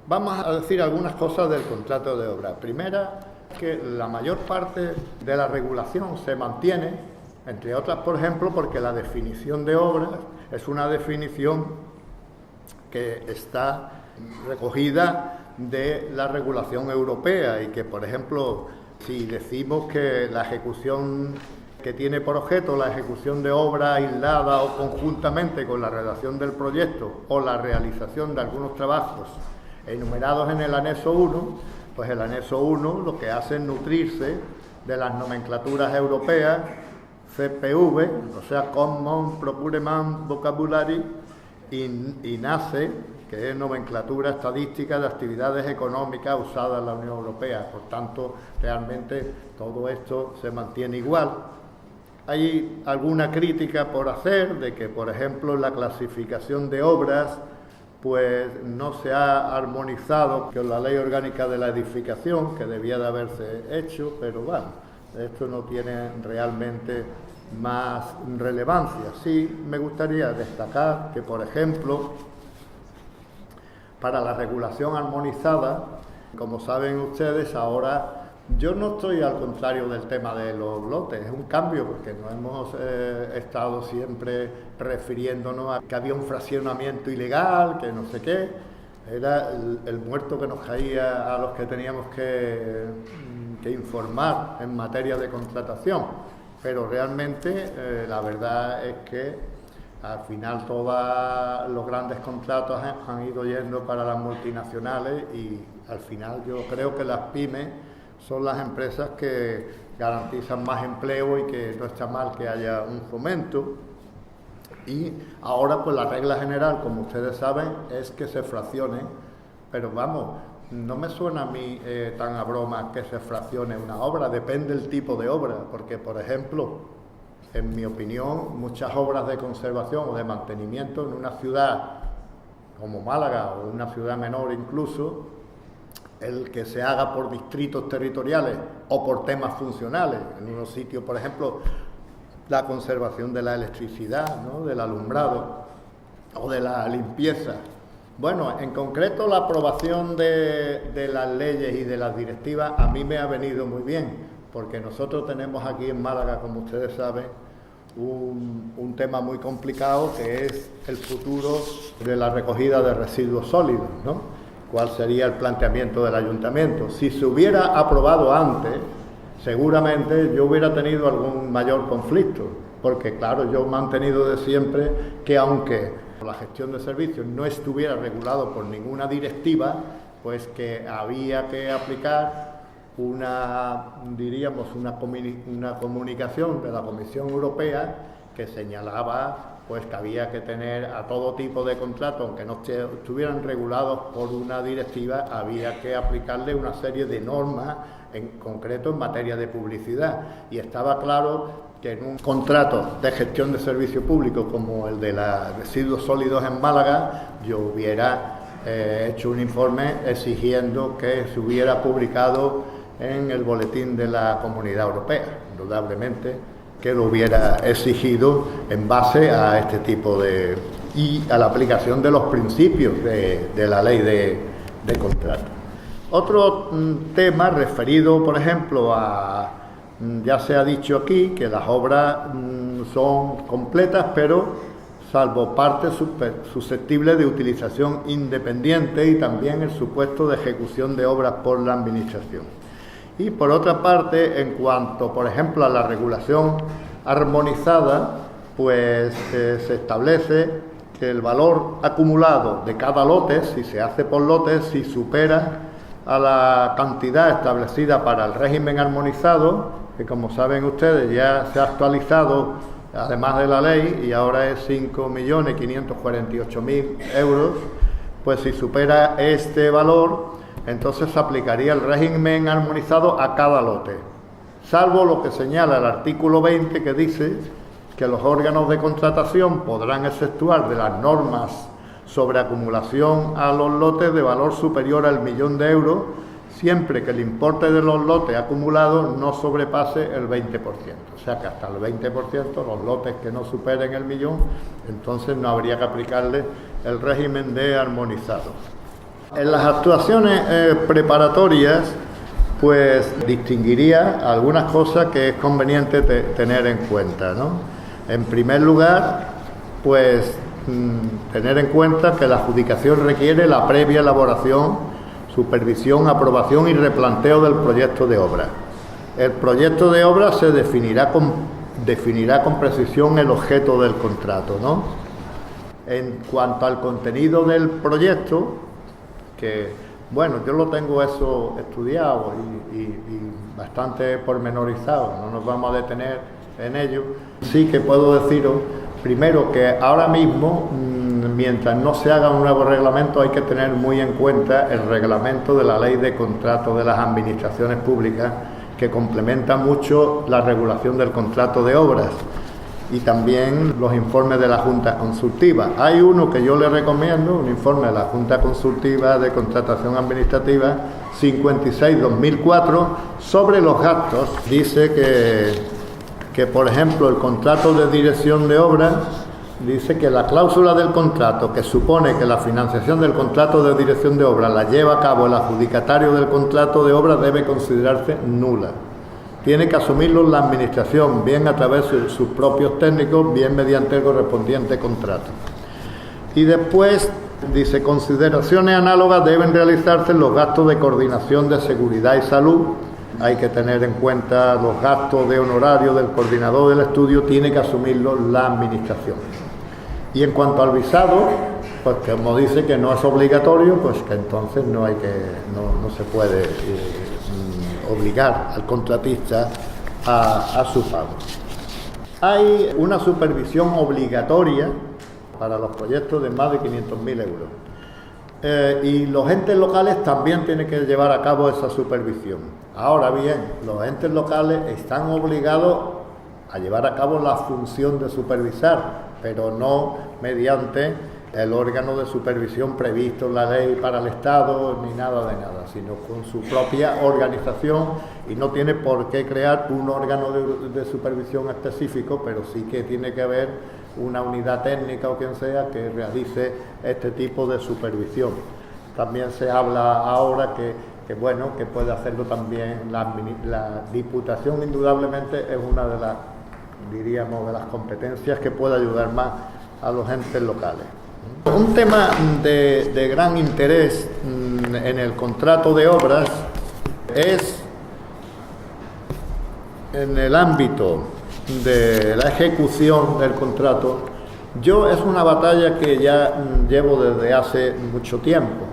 Vamos a decir algunas cosas del contrato de obra. Primera, que la mayor parte de la regulación se mantiene, entre otras, por ejemplo, porque la definición de obras es una definición que está recogida de la regulación europea y que, por ejemplo, si decimos que la ejecución que tiene por objeto la ejecución de obra aislada o conjuntamente con la redacción del proyecto o la realización de algunos trabajos enumerados en el anexo 1, pues el anexo 1 lo que hace es nutrirse de las nomenclaturas europeas CPV, o sea, Common Procurement Vocabulary, y NACE, que es nomenclatura estadística de actividades económicas usadas en la Unión Europea. Por tanto, realmente todo esto se mantiene igual. Hay alguna crítica por hacer de que, por ejemplo, la clasificación de obras pues no se ha armonizado con la Ley Orgánica de la Edificación, que debía de haberse hecho, pero bueno, esto no tiene realmente más relevancia. Sí me gustaría destacar que, por ejemplo, para la regulación armonizada, como saben ustedes, ahora yo no estoy al contrario del tema de los lotes, es un cambio porque no hemos estado siempre refiriéndonos a que había un fraccionamiento ilegal, que no sé qué, era el muerto que nos caía a los que teníamos que informar en materia de contratación, pero realmente la verdad es que al final todos los grandes contratos han ido yendo para las multinacionales y al final yo creo que las pymes son las empresas que garantizan más empleo y que no está mal que haya un fomento. Y ahora pues la regla general, como ustedes saben, es que se fraccione, pero vamos, no me suena a mí tan a broma que se fraccione una obra, depende del tipo de obra, porque por ejemplo, en mi opinión, muchas obras de conservación o de mantenimiento en una ciudad como Málaga o una ciudad menor incluso, el que se haga por distritos territoriales o por temas funcionales. En unos sitios, por ejemplo, la conservación de la electricidad, ¿no?, del alumbrado o de la limpieza. Bueno, en concreto la aprobación de las leyes y de las directivas a mí me ha venido muy bien, porque nosotros tenemos aquí en Málaga, como ustedes saben, un tema muy complicado que es el futuro de la recogida de residuos sólidos, ¿no? ¿Cuál sería el planteamiento del ayuntamiento? Si se hubiera aprobado antes, seguramente yo hubiera tenido algún mayor conflicto, porque claro, yo he mantenido de siempre que aunque la gestión de servicios no estuviera regulado por ninguna directiva, pues que había que aplicar una comunicación de la Comisión Europea que señalaba pues que había que tener a todo tipo de contratos, aunque no estuvieran regulados por una directiva, había que aplicarle una serie de normas, en concreto en materia de publicidad. Y estaba claro que en un contrato de gestión de servicios públicos como el de los residuos sólidos en Málaga, yo hubiera hecho un informe exigiendo que se hubiera publicado en el boletín de la Comunidad Europea, indudablemente que lo hubiera exigido en base a este tipo y a la aplicación de los principios de la ley de contrato. Otro tema referido, por ejemplo, ya se ha dicho aquí que las obras son completas, pero salvo partes susceptibles de utilización independiente y también el supuesto de ejecución de obras por la Administración. Y por otra parte, en cuanto, por ejemplo, a la regulación armonizada, pues se establece que el valor acumulado de cada lote, si se hace por lotes, si supera a la cantidad establecida para el régimen armonizado, que como saben ustedes ya se ha actualizado además de la ley y ahora es 5.548.000 euros, pues si supera este valor, entonces se aplicaría el régimen armonizado a cada lote, salvo lo que señala el artículo 20, que dice que los órganos de contratación podrán exceptuar de las normas sobre acumulación a los lotes de valor superior al 1.000.000 de euros, siempre que el importe de los lotes acumulados no sobrepase el 20%. O sea que hasta el 20%, los lotes que no superen el 1.000.000, entonces no habría que aplicarle el régimen de armonizado. En las actuaciones preparatorias, pues distinguiría algunas cosas que es conveniente tener en cuenta, ¿no? En primer lugar, pues tener en cuenta que la adjudicación requiere la previa elaboración, supervisión, aprobación y replanteo del proyecto de obra. El proyecto de obra se definirá con precisión el objeto del contrato, ¿no? En cuanto al contenido del proyecto, que, bueno, yo lo tengo eso estudiado y bastante pormenorizado, no nos vamos a detener en ello. Sí que puedo deciros, primero, que ahora mismo, mientras no se haga un nuevo reglamento, hay que tener muy en cuenta el reglamento de la Ley de Contratos de las Administraciones Públicas, que complementa mucho la regulación del contrato de obras, y también los informes de la Junta Consultiva. Hay uno que yo le recomiendo, un informe de la Junta Consultiva de Contratación Administrativa 56/2004 sobre los gastos. Dice que, por ejemplo, el contrato de dirección de obras dice que la cláusula del contrato que supone que la financiación del contrato de dirección de obras la lleva a cabo el adjudicatario del contrato de obras debe considerarse nula. Tiene que asumirlo la Administración, bien a través de sus propios técnicos, bien mediante el correspondiente contrato. Y después dice, consideraciones análogas deben realizarse en los gastos de coordinación de seguridad y salud. Hay que tener en cuenta los gastos de honorario del coordinador del estudio, tiene que asumirlo la Administración. Y en cuanto al visado, pues como dice que no es obligatorio, pues que entonces no se puede obligar al contratista a su pago. Hay una supervisión obligatoria para los proyectos de más de 500.000 euros. Y los entes locales también tienen que llevar a cabo esa supervisión. Ahora bien, los entes locales están obligados a llevar a cabo la función de supervisar, pero no mediante el órgano de supervisión previsto en la ley para el Estado, ni nada de nada, sino con su propia organización, y no tiene por qué crear un órgano de supervisión específico, pero sí que tiene que haber una unidad técnica o quien sea que realice este tipo de supervisión. También se habla ahora que puede hacerlo también la Diputación. Indudablemente es una de las competencias que puede ayudar más a los entes locales. Un tema de gran interés en el contrato de obras es en el ámbito de la ejecución del contrato. Es una batalla que ya llevo desde hace mucho tiempo.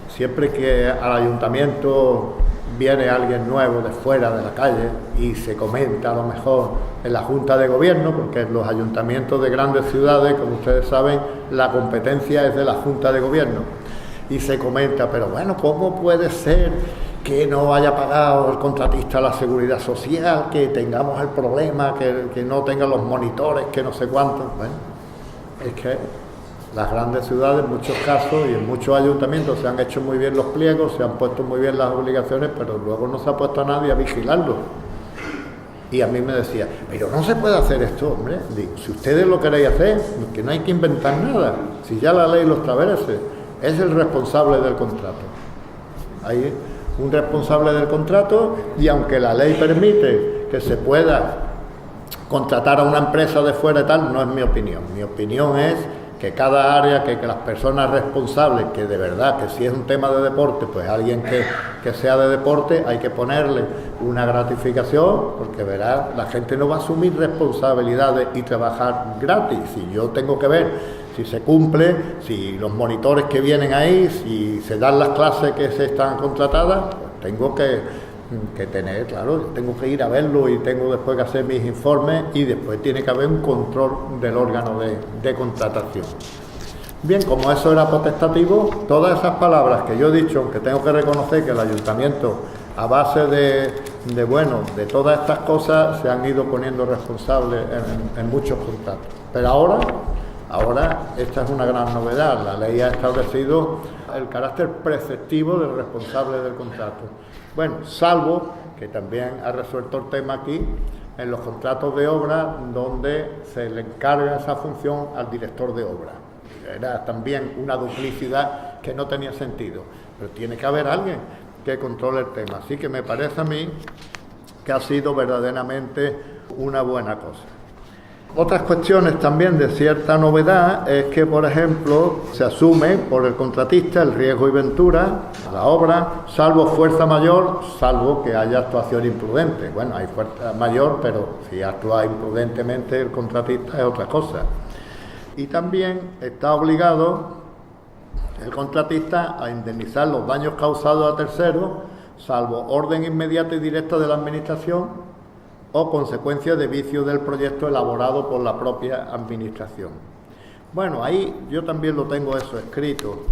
Siempre que al ayuntamiento viene alguien nuevo de fuera de la calle y se comenta a lo mejor en la Junta de Gobierno, porque en los ayuntamientos de grandes ciudades, como ustedes saben, la competencia es de la Junta de Gobierno, y se comenta, pero bueno, ¿cómo puede ser que no haya pagado el contratista la seguridad social, que tengamos el problema, que no tenga los monitores, que no sé cuánto? Bueno, es que las grandes ciudades, en muchos casos y en muchos ayuntamientos, se han hecho muy bien los pliegos, se han puesto muy bien las obligaciones, pero luego no se ha puesto a nadie a vigilarlo. Y a mí me decía, pero no se puede hacer esto, hombre. Digo, si ustedes lo queréis hacer, que no hay que inventar nada. Si ya la ley lo establece, es el responsable del contrato. Hay un responsable del contrato, y aunque la ley permite que se pueda contratar a una empresa de fuera y tal, no es mi opinión. Mi opinión es que cada área, que las personas responsables, que de verdad, que si es un tema de deporte, pues alguien que sea de deporte, hay que ponerle una gratificación, porque verá, la gente no va a asumir responsabilidades y trabajar gratis. Si yo tengo que ver si se cumple, si los monitores que vienen ahí, si se dan las clases que se están contratadas, pues tengo que tener, claro, tengo que ir a verlo y tengo después que hacer mis informes, y después tiene que haber un control del órgano de contratación. Bien, como eso era potestativo, todas esas palabras que yo he dicho, aunque tengo que reconocer que el ayuntamiento, a base de todas estas cosas, se han ido poniendo responsables en muchos contratos. Pero ahora esta es una gran novedad. La ley ha establecido el carácter preceptivo del responsable del contrato. Bueno, salvo que también ha resuelto el tema aquí, en los contratos de obra, donde se le encarga esa función al director de obra. era también una duplicidad que no tenía sentido. Pero tiene que haber alguien que controle el tema. Así que me parece a mí que ha sido verdaderamente una buena cosa. Otras cuestiones también de cierta novedad es que, por ejemplo, se asume por el contratista el riesgo y ventura a la obra, salvo fuerza mayor, salvo que haya actuación imprudente. Bueno, hay fuerza mayor, pero si actúa imprudentemente el contratista es otra cosa. Y también está obligado el contratista a indemnizar los daños causados a terceros, salvo orden inmediata y directa de la Administración o consecuencia de vicio del proyecto elaborado por la propia Administración. Bueno, ahí yo también lo tengo eso escrito.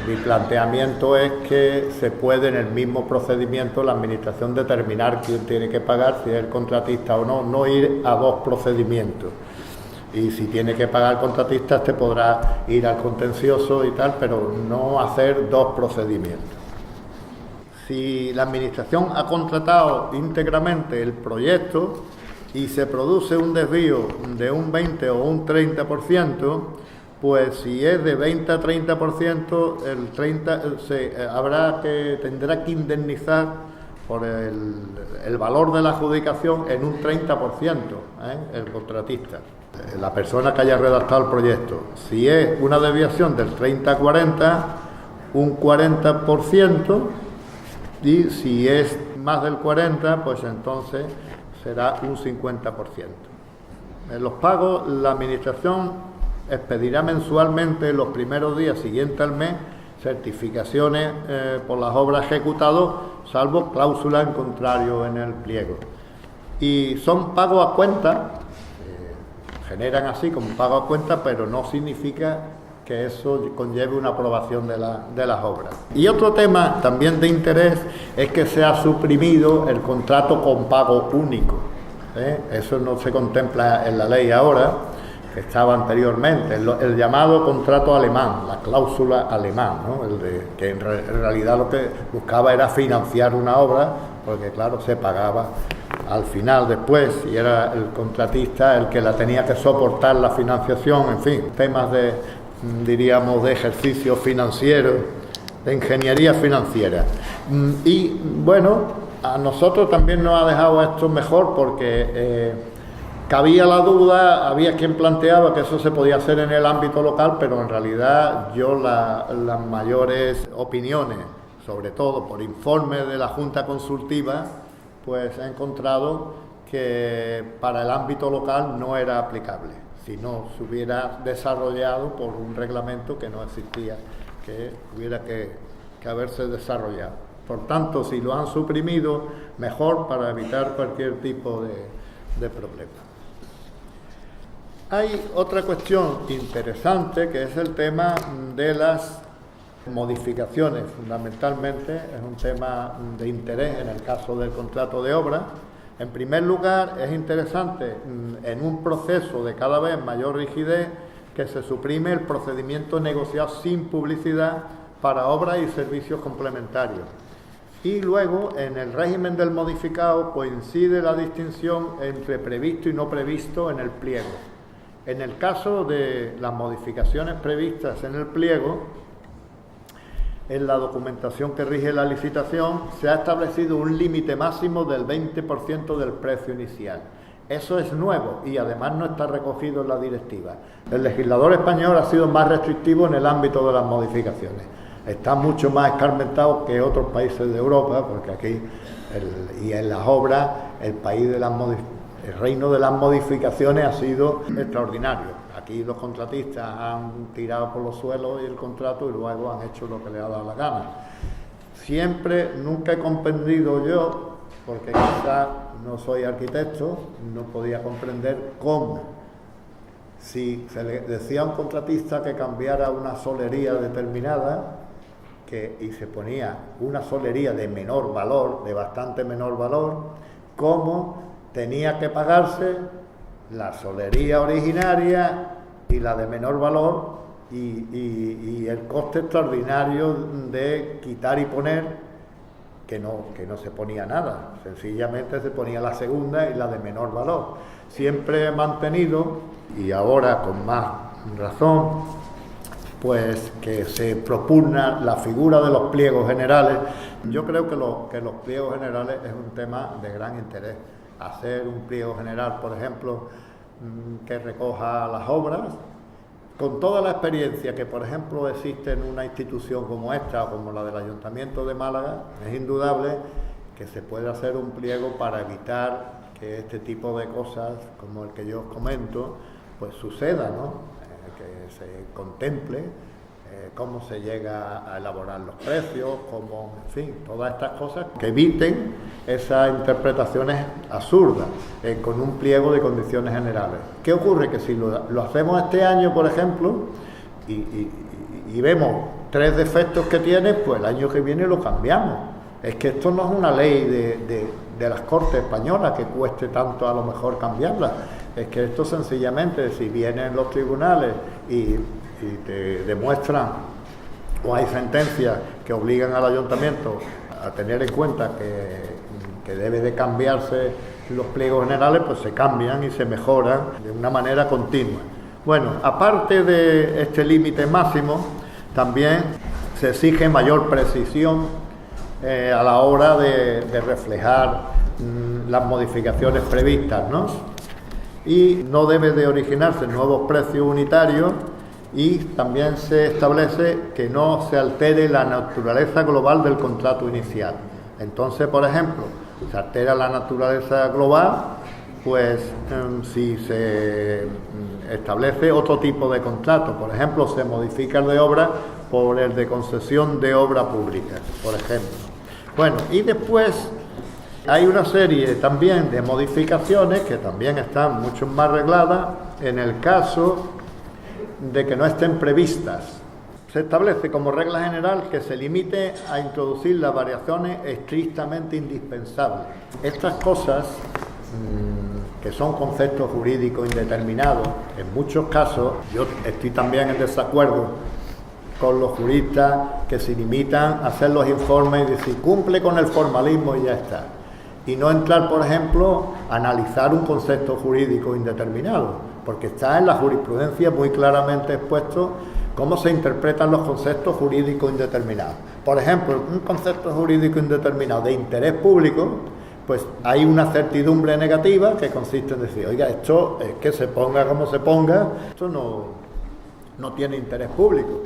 Mi planteamiento es que se puede en el mismo procedimiento la Administración determinar quién tiene que pagar, si es el contratista o no, no ir a dos procedimientos. Y si tiene que pagar el contratista, este podrá ir al contencioso y tal, pero no hacer dos procedimientos. Si la Administración ha contratado íntegramente el proyecto y se produce un desvío de un 20 o un 30%, pues si es de 20 a 30%, el 30 tendrá que indemnizar por el valor de la adjudicación en un 30%, el contratista, la persona que haya redactado el proyecto. Si es una desviación del 30 a 40, un 40%. Y si es más del 40%, pues entonces será un 50%. En los pagos, la Administración expedirá mensualmente en los primeros días siguientes al mes certificaciones por las obras ejecutadas, salvo cláusula en contrario en el pliego. Y son pagos a cuenta, generan así como pago a cuenta, pero no significa que eso conlleve una aprobación de las obras. Y otro tema también de interés es que se ha suprimido el contrato con pago único. Eso no se contempla en la ley ahora, que estaba anteriormente, el llamado contrato alemán, la cláusula alemán, ¿no? Que en realidad lo que buscaba era financiar una obra, porque claro, se pagaba al final después, y era el contratista el que la tenía que soportar la financiación, en fin, temas diríamos, de ejercicio financiero, de ingeniería financiera. Y bueno, a nosotros también nos ha dejado esto mejor porque cabía la duda, había quien planteaba que eso se podía hacer en el ámbito local, pero en realidad yo las mayores opiniones, sobre todo por informes de la Junta Consultiva, pues he encontrado que para el ámbito local no era aplicable, si no se hubiera desarrollado por un reglamento que no existía, que hubiera que haberse desarrollado. Por tanto, si lo han suprimido, mejor para evitar cualquier tipo de problema. Hay otra cuestión interesante que es el tema de las modificaciones. Fundamentalmente es un tema de interés en el caso del contrato de obra. En primer lugar, es interesante en un proceso de cada vez mayor rigidez que se suprime el procedimiento negociado sin publicidad para obras y servicios complementarios. Y luego, en el régimen del modificado, coincide la distinción entre previsto y no previsto en el pliego. En el caso de las modificaciones previstas en el pliego, en la documentación que rige la licitación, se ha establecido un límite máximo del 20% del precio inicial. Eso es nuevo y además no está recogido en la directiva. El legislador español ha sido más restrictivo en el ámbito de las modificaciones. Está mucho más escarmentado que otros países de Europa, porque aquí, y en las obras, el reino de las modificaciones ha sido extraordinario. Aquí los contratistas han tirado por los suelos y el contrato y luego han hecho lo que les ha dado la gana. Nunca he comprendido yo, porque quizá no soy arquitecto, no podía comprender cómo, si se le decía a un contratista que cambiara una solería determinada y se ponía una solería de menor valor, de bastante menor valor, cómo tenía que pagarse la solería originaria y la de menor valor y el coste extraordinario de quitar y poner, que no se ponía nada, sencillamente se ponía la segunda y la de menor valor. Siempre he mantenido, y ahora con más razón, pues que se propugna la figura de los pliegos generales. Yo creo que los pliegos generales es un tema de gran interés. Hacer un pliego general, por ejemplo, que recoja las obras, con toda la experiencia que, por ejemplo, existe en una institución como esta, o como la del Ayuntamiento de Málaga, es indudable que se puede hacer un pliego para evitar que este tipo de cosas, como el que yo os comento, pues suceda, ¿no? Que se contemple cómo se llega a elaborar los precios, cómo, en fin, todas estas cosas que eviten esas interpretaciones absurdas con un pliego de condiciones generales. ¿Qué ocurre? Que si lo hacemos este año, por ejemplo, y vemos 3 defectos que tiene, pues el año que viene lo cambiamos. Es que esto no es una ley de las Cortes españolas que cueste tanto a lo mejor cambiarla. Es que esto sencillamente, si vienen los tribunales y te demuestran, o hay sentencias que obligan al ayuntamiento a tener en cuenta que debe de cambiarse los pliegos generales, pues se cambian y se mejoran de una manera continua. Bueno, aparte de este límite máximo, también se exige mayor precisión a la hora de reflejar las modificaciones previstas, ¿no? Y no debe de originarse nuevos precios unitarios, y también se establece que no se altere la naturaleza global del contrato inicial. Entonces, por ejemplo, se altera la naturaleza global, pues si se establece otro tipo de contrato, por ejemplo, se modifica el de obra por el de concesión de obra pública, por ejemplo. Bueno, y después hay una serie también de modificaciones que también están mucho más regladas en el caso de que no estén previstas. Se establece como regla general que se limite a introducir las variaciones estrictamente indispensables. Estas cosas, que son conceptos jurídicos indeterminados, en muchos casos, yo estoy también en desacuerdo con los juristas que se limitan a hacer los informes y decir cumple con el formalismo y ya está. Y no entrar, por ejemplo, a analizar un concepto jurídico indeterminado, porque está en la jurisprudencia muy claramente expuesto cómo se interpretan los conceptos jurídicos indeterminados. Por ejemplo, un concepto jurídico indeterminado de interés público, pues hay una certidumbre negativa que consiste en decir, oiga, esto es que se ponga como se ponga, esto no tiene interés público.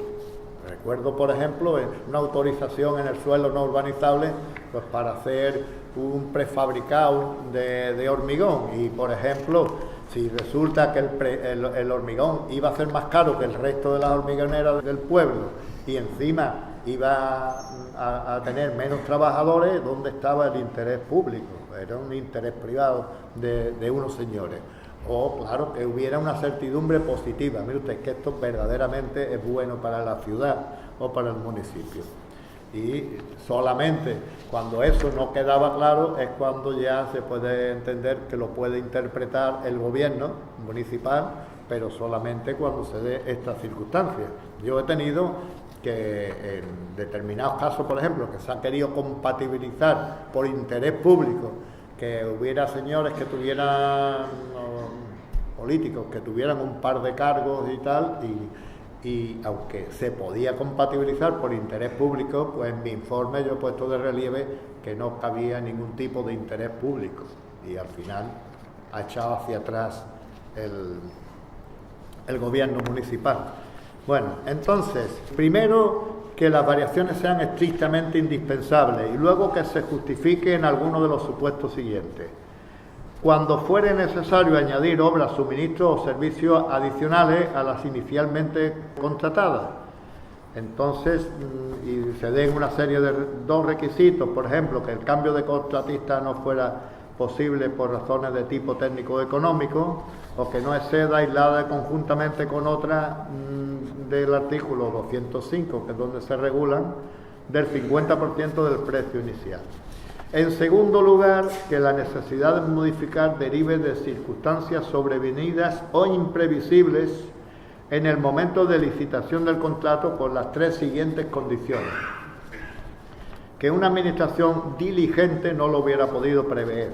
Recuerdo, por ejemplo, una autorización en el suelo no urbanizable, pues para hacer un prefabricado de hormigón, y por ejemplo, si resulta que el hormigón iba a ser más caro que el resto de las hormigoneras del pueblo y encima iba a tener menos trabajadores, ¿dónde estaba el interés público? Era un interés privado de unos señores. O, claro, que hubiera una certidumbre positiva. Mire usted, que esto verdaderamente es bueno para la ciudad o para el municipio. Y solamente cuando eso no quedaba claro es cuando ya se puede entender que lo puede interpretar el gobierno municipal, pero solamente cuando se dé estas circunstancias. Yo he tenido que en determinados casos, por ejemplo, que se han querido compatibilizar por interés público, que hubiera señores que tuvieran, políticos que tuvieran un par de cargos y tal, y aunque se podía compatibilizar por interés público, pues en mi informe yo he puesto de relieve que no cabía ningún tipo de interés público, y al final ha echado hacia atrás el gobierno municipal. Bueno, entonces, primero que las variaciones sean estrictamente indispensables, y luego que se justifique en alguno de los supuestos siguientes. Cuando fuere necesario añadir obras, suministros o servicios adicionales a las inicialmente contratadas. Entonces, y se den una serie de 2 requisitos, por ejemplo, que el cambio de contratista no fuera posible por razones de tipo técnico-económico, o que no exceda aislada conjuntamente con otra del artículo 205, que es donde se regulan, del 50% del precio inicial. En segundo lugar, que la necesidad de modificar derive de circunstancias sobrevenidas o imprevisibles en el momento de licitación del contrato con las 3 siguientes condiciones. Que una administración diligente no lo hubiera podido prever,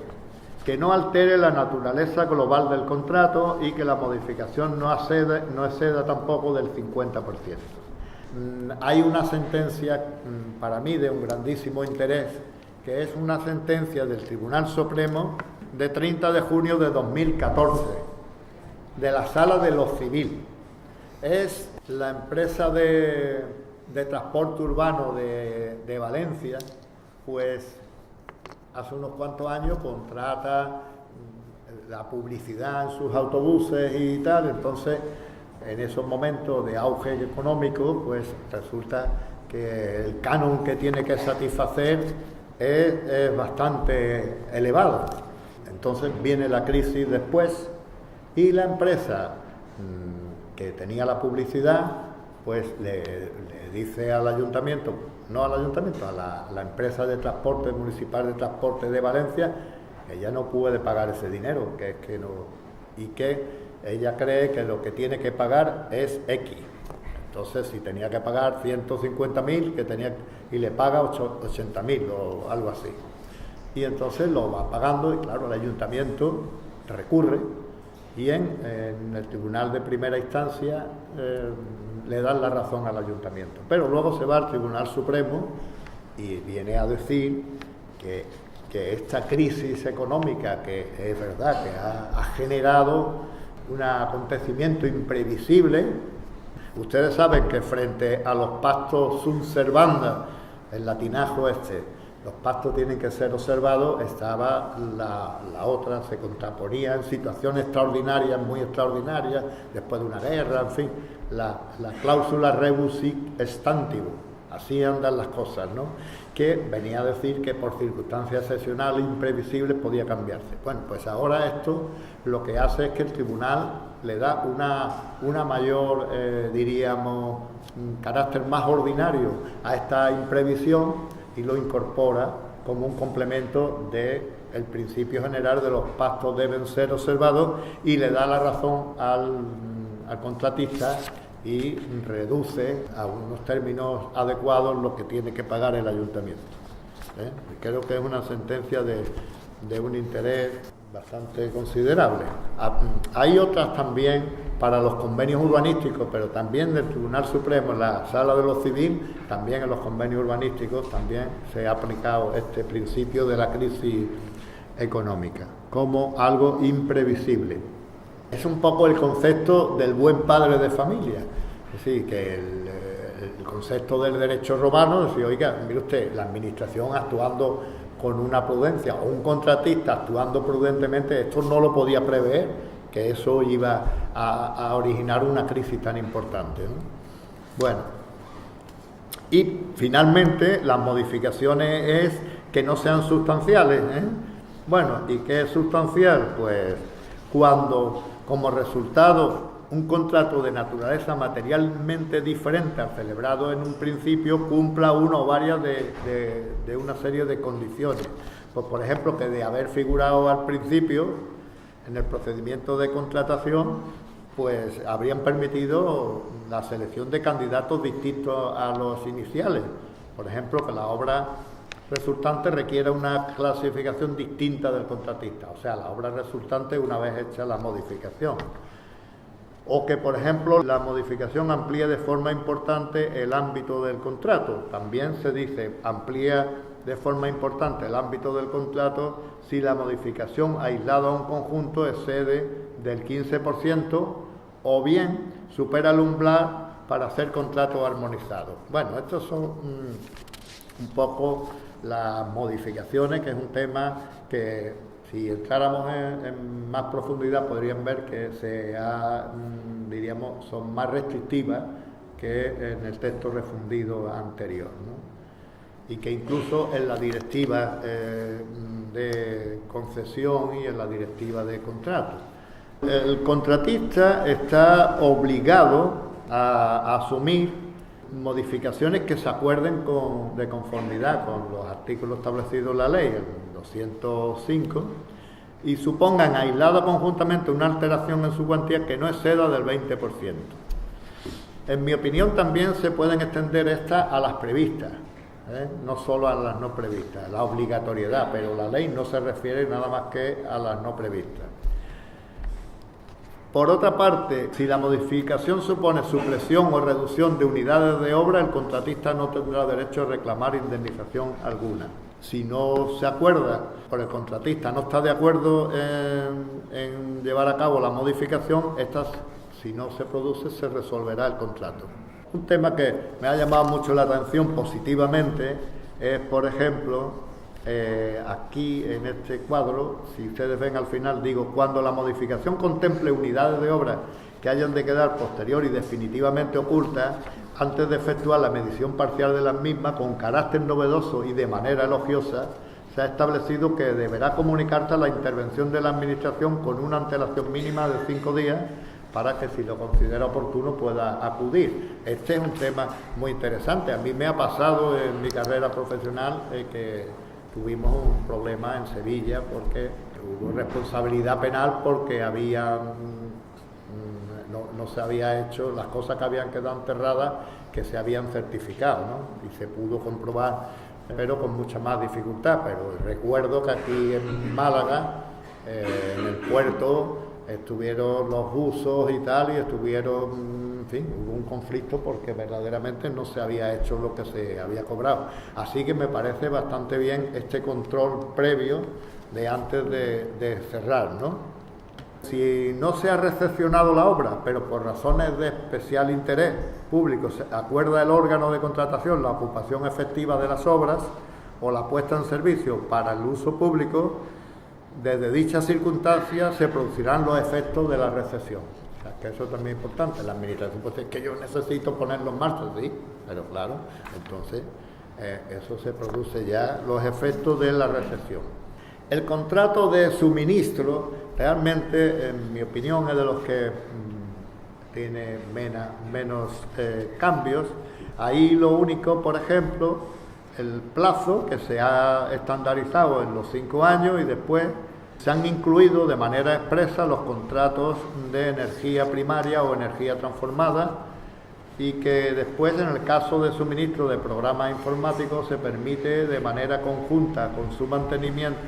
que no altere la naturaleza global del contrato y que la modificación no exceda tampoco del 50%. hay una sentencia para mí de un grandísimo interés, que es una sentencia del Tribunal Supremo de 30 de junio de 2014, de la Sala de lo Civil. Es la empresa de transporte urbano de Valencia, pues hace unos cuantos años contrata la publicidad en sus autobuses y tal, entonces en esos momentos de auge económico, pues resulta que el canon que tiene que satisfacer es bastante elevado. Entonces viene la crisis después y la empresa que tenía la publicidad, pues le dice al ayuntamiento, no al ayuntamiento, a la empresa de transporte municipal de transporte de Valencia, que ella no puede pagar ese dinero, que es que no, y que ella cree que lo que tiene que pagar es X. Entonces, si tenía que pagar 150.000, que tenía, y le paga 80.000 o algo así. Y entonces lo va pagando y claro, el ayuntamiento recurre y en el tribunal de primera instancia le dan la razón al ayuntamiento. Pero luego se va al Tribunal Supremo y viene a decir que esta crisis económica, que es verdad que ha generado un acontecimiento imprevisible. Ustedes saben que frente a los pactos sunt servanda, el latinajo los pactos tienen que ser observados, estaba la otra, se contraponía en situaciones extraordinarias, muy extraordinarias, después de una guerra, en fin, la cláusula rebus sic stantibus, así andan las cosas, ¿no? Que venía a decir que por circunstancias excepcionales, imprevisibles, podía cambiarse. Bueno, pues ahora esto lo que hace es que el tribunal le da una mayor, diríamos, carácter más ordinario a esta imprevisión y lo incorpora como un complemento del principio general de los pactos deben ser observados y le da la razón al contratista y reduce a unos términos adecuados lo que tiene que pagar el ayuntamiento. Creo que es una sentencia de un interés bastante considerable. Hay otras también para los convenios urbanísticos, pero también del Tribunal Supremo, en la Sala de lo Civil, también en los convenios urbanísticos también se ha aplicado este principio de la crisis económica como algo imprevisible. Es un poco el concepto del buen padre de familia, es decir, que el concepto del derecho romano, es decir, oiga, mire usted, la administración actuando con una prudencia o un contratista actuando prudentemente, esto no lo podía prever, que eso iba a originar una crisis tan importante, ¿no? Bueno, y finalmente las modificaciones es que no sean sustanciales, ¿eh? Bueno, ¿y qué es sustancial? Pues cuando como resultado un contrato de naturaleza materialmente diferente al celebrado en un principio cumpla una o varias de una serie de condiciones. Pues, por ejemplo, que de haber figurado al principio en el procedimiento de contratación, pues habrían permitido la selección de candidatos distintos a los iniciales. Por ejemplo, que la obra resultante requiere una clasificación distinta del contratista, o sea, la obra resultante una vez hecha la modificación. O que, por ejemplo, la modificación amplíe de forma importante el ámbito del contrato. También se dice amplía de forma importante el ámbito del contrato si la modificación aislada a un conjunto excede del 15% o bien supera el umbral para hacer contratos armonizados. Bueno, estos son un poco las modificaciones, que es un tema que si entráramos en más profundidad podrían ver que diríamos, son más restrictivas que en el texto refundido anterior, ¿no? Y que incluso en la directiva de concesión y en la directiva de contrato. El contratista está obligado a asumir modificaciones que se acuerden de conformidad con los artículos establecidos en la ley, el 205, y supongan aislada conjuntamente una alteración en su cuantía que no exceda del 20%. En mi opinión también se pueden extender estas a las previstas, no solo a las no previstas, la obligatoriedad, pero la ley no se refiere nada más que a las no previstas. Por otra parte, si la modificación supone supresión o reducción de unidades de obra, el contratista no tendrá derecho a reclamar indemnización alguna. Si no se acuerda, por el contratista no está de acuerdo en llevar a cabo la modificación, si no se produce, se resolverá el contrato. Un tema que me ha llamado mucho la atención positivamente es, por ejemplo, aquí en este cuadro, si ustedes ven al final, digo, cuando la modificación contemple unidades de obra que hayan de quedar posterior y definitivamente ocultas, antes de efectuar la medición parcial de las mismas, con carácter novedoso y de manera elogiosa, se ha establecido que deberá comunicarse la intervención de la Administración con una antelación mínima de 5 días para que, si lo considera oportuno, pueda acudir. Este es un tema muy interesante. A mí me ha pasado en mi carrera profesional que tuvimos un problema en Sevilla porque hubo responsabilidad penal porque no se había hecho las cosas que habían quedado enterradas, que se habían certificado, ¿no? Y se pudo comprobar, pero con mucha más dificultad. Pero recuerdo que aquí en Málaga, en el puerto, estuvieron los buzos y tal, y en fin, hubo un conflicto porque verdaderamente no se había hecho lo que se había cobrado. Así que me parece bastante bien este control previo de antes de cerrar, ¿no? Si no se ha recepcionado la obra, pero por razones de especial interés público, se acuerda el órgano de contratación la ocupación efectiva de las obras o la puesta en servicio para el uso público, desde dichas circunstancias se producirán los efectos de la recepción. O sea, que eso también es importante. La Administración, pues es que yo necesito ponerlo en marcha, sí, pero claro, entonces eso se produce ya, los efectos de la recepción. El contrato de suministro, realmente, en mi opinión, es de los que tiene menos cambios. Ahí lo único, por ejemplo, el plazo, que se ha estandarizado en los 5 años, y después se han incluido de manera expresa los contratos de energía primaria o energía transformada, y que después, en el caso de suministro de programas informáticos, se permite de manera conjunta con su mantenimiento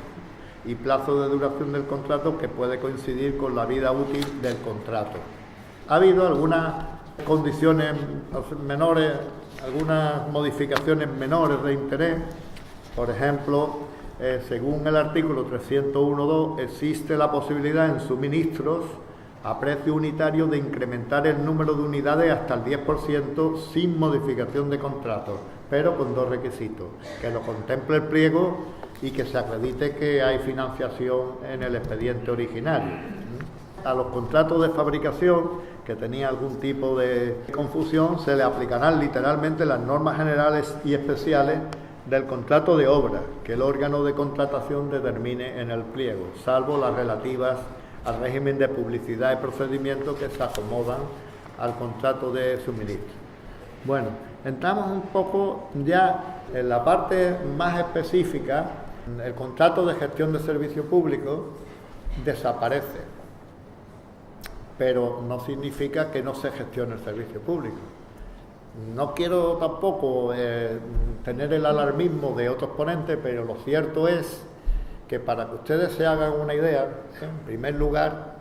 y plazo de duración del contrato, que puede coincidir con la vida útil del contrato. Ha habido algunas condiciones menores, algunas modificaciones menores de interés. Por ejemplo, según el artículo 301.2, existe la posibilidad en suministros a precio unitario de incrementar el número de unidades hasta el 10% sin modificación de contrato, pero con 2 requisitos: que lo contemple el pliego y que se acredite que hay financiación en el expediente originario. A los contratos de fabricación, que tenía algún tipo de confusión, se le aplicarán literalmente las normas generales y especiales del contrato de obra que el órgano de contratación determine en el pliego, salvo las relativas al régimen de publicidad y procedimiento, que se acomodan al contrato de suministro. Bueno, entramos un poco ya en la parte más específica. El contrato de gestión de servicio público desaparece, pero no significa que no se gestione el servicio público. No quiero tampoco tener el alarmismo de otros ponentes, pero lo cierto es que, para que ustedes se hagan una idea, en primer lugar,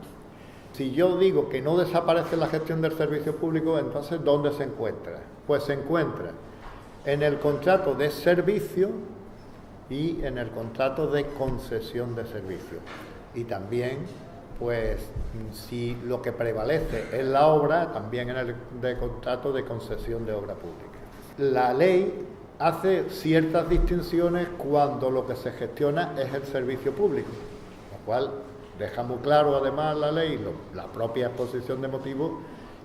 si yo digo que no desaparece la gestión del servicio público, entonces ¿dónde se encuentra? Pues se encuentra en el contrato de servicio y en el contrato de concesión de servicio. Y también, pues, si lo que prevalece es la obra, también en el contrato de concesión de obra pública. La ley hace ciertas distinciones cuando lo que se gestiona es el servicio público, lo cual deja muy claro, además, la ley, la propia exposición de motivos,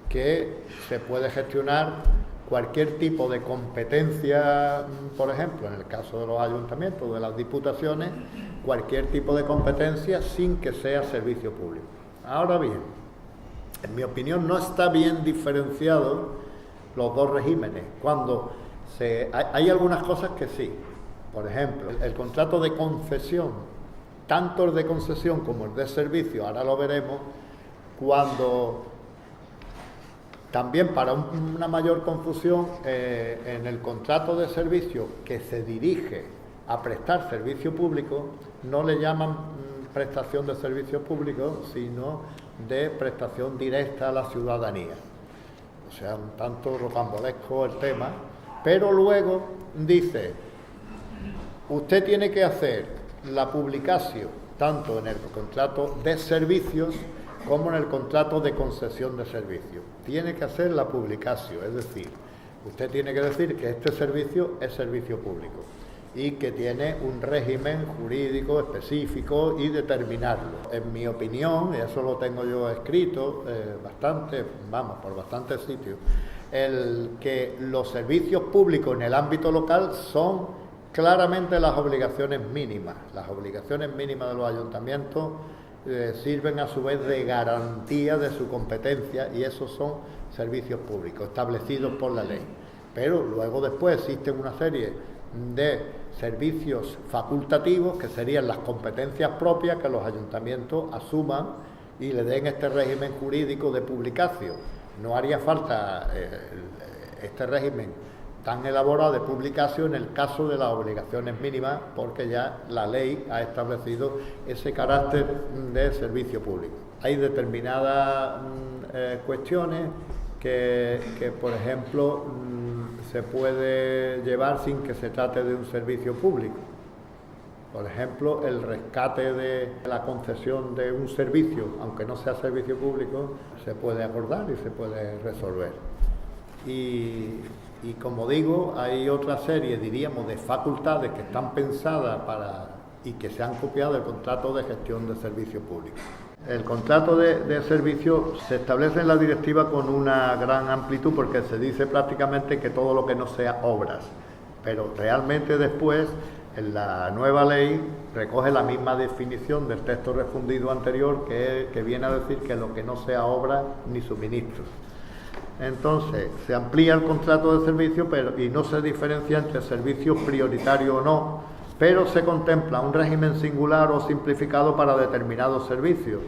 que se puede gestionar cualquier tipo de competencia, por ejemplo, en el caso de los ayuntamientos, de las diputaciones, cualquier tipo de competencia sin que sea servicio público. Ahora bien, en mi opinión, no está bien diferenciado los dos regímenes. Hay algunas cosas que sí. Por ejemplo, el contrato de concesión, tanto el de concesión como el de servicio, ahora lo veremos, cuando también, para una mayor confusión, en el contrato de servicio que se dirige a prestar servicio público, no le llaman prestación de servicios públicos, sino de prestación directa a la ciudadanía. O sea, un tanto rocambolesco el tema, pero luego dice, usted tiene que hacer la publicación tanto en el contrato de servicios como en el contrato de concesión de servicios. Tiene que hacer la publicación, es decir, usted tiene que decir que este servicio es servicio público y que tiene un régimen jurídico específico y determinarlo. En mi opinión, y eso lo tengo yo escrito por bastantes sitios, el que los servicios públicos en el ámbito local son claramente las obligaciones mínimas. Las obligaciones mínimas de los ayuntamientos sirven a su vez de garantía de su competencia y esos son servicios públicos establecidos por la ley. Pero luego después existen una serie de servicios facultativos que serían las competencias propias que los ayuntamientos asuman y le den este régimen jurídico de publicación. No haría falta este régimen tan elaborado de publicación en el caso de las obligaciones mínimas, porque ya la ley ha establecido ese carácter de servicio público. Hay determinadas cuestiones que, por ejemplo, se puede llevar sin que se trate de un servicio público. Por ejemplo, el rescate de la concesión de un servicio, aunque no sea servicio público, se puede acordar y se puede resolver. Y como digo, hay otra serie, diríamos, de facultades que están pensadas y que se han copiado del contrato de gestión de servicios públicos. El contrato de servicio se establece en la directiva con una gran amplitud porque se dice prácticamente que todo lo que no sea obras, pero realmente después en la nueva ley recoge la misma definición del texto refundido anterior que viene a decir que lo que no sea obra ni suministros. Entonces, se amplía el contrato de servicio y no se diferencia entre servicios prioritarios o no, pero se contempla un régimen singular o simplificado para determinados servicios.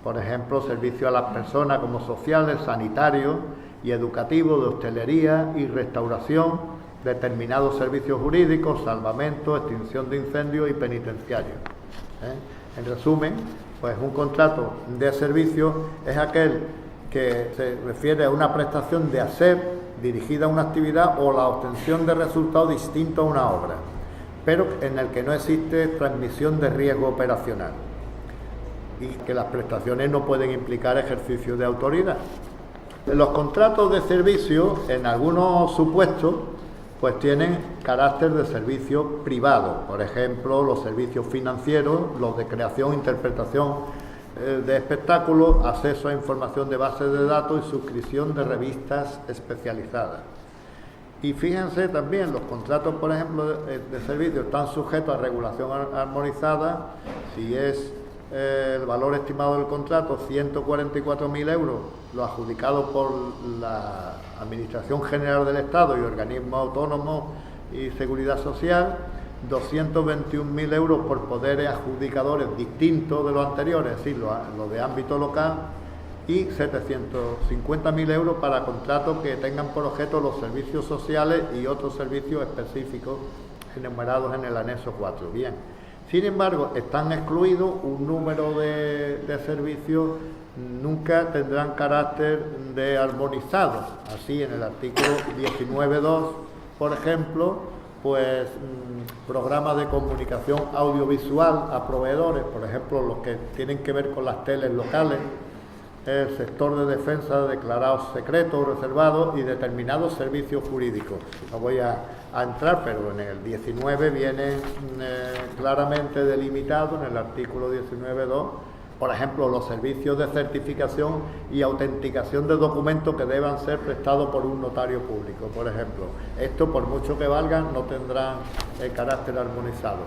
Por ejemplo, servicios a las personas como sociales, sanitarios y educativos, de hostelería y restauración, determinados servicios jurídicos, salvamento, extinción de incendios y penitenciarios. En resumen, pues un contrato de servicio es aquel que se refiere a una prestación de hacer dirigida a una actividad o la obtención de resultados distintos a una obra, pero en el que no existe transmisión de riesgo operacional y que las prestaciones no pueden implicar ejercicio de autoridad. Los contratos de servicio, en algunos supuestos, pues tienen carácter de servicio privado, por ejemplo, los servicios financieros, los de creación, interpretación de espectáculos, acceso a información de bases de datos y suscripción de revistas especializadas. Y fíjense también, los contratos, por ejemplo, de servicios están sujetos a regulación armonizada. Si es el valor estimado del contrato 144.000 euros, lo adjudicado por la Administración General del Estado y organismos autónomos y Seguridad Social, 221.000 euros por poderes adjudicadores distintos de los anteriores, es decir, los de ámbito local, y 750.000 euros para contratos que tengan por objeto los servicios sociales y otros servicios específicos enumerados en el anexo 4. Bien, sin embargo, están excluidos un número de servicios, nunca tendrán carácter de armonizado. Así, en el artículo 19.2, por ejemplo, pues programas de comunicación audiovisual a proveedores, por ejemplo, los que tienen que ver con las teles locales, el sector de defensa declarados secretos o reservados y determinados servicios jurídicos. No voy a entrar, pero en el 19 viene claramente delimitado en el artículo 19.2, por ejemplo, los servicios de certificación y autenticación de documentos que deban ser prestados por un notario público, por ejemplo. Esto, por mucho que valgan, no tendrán carácter armonizado.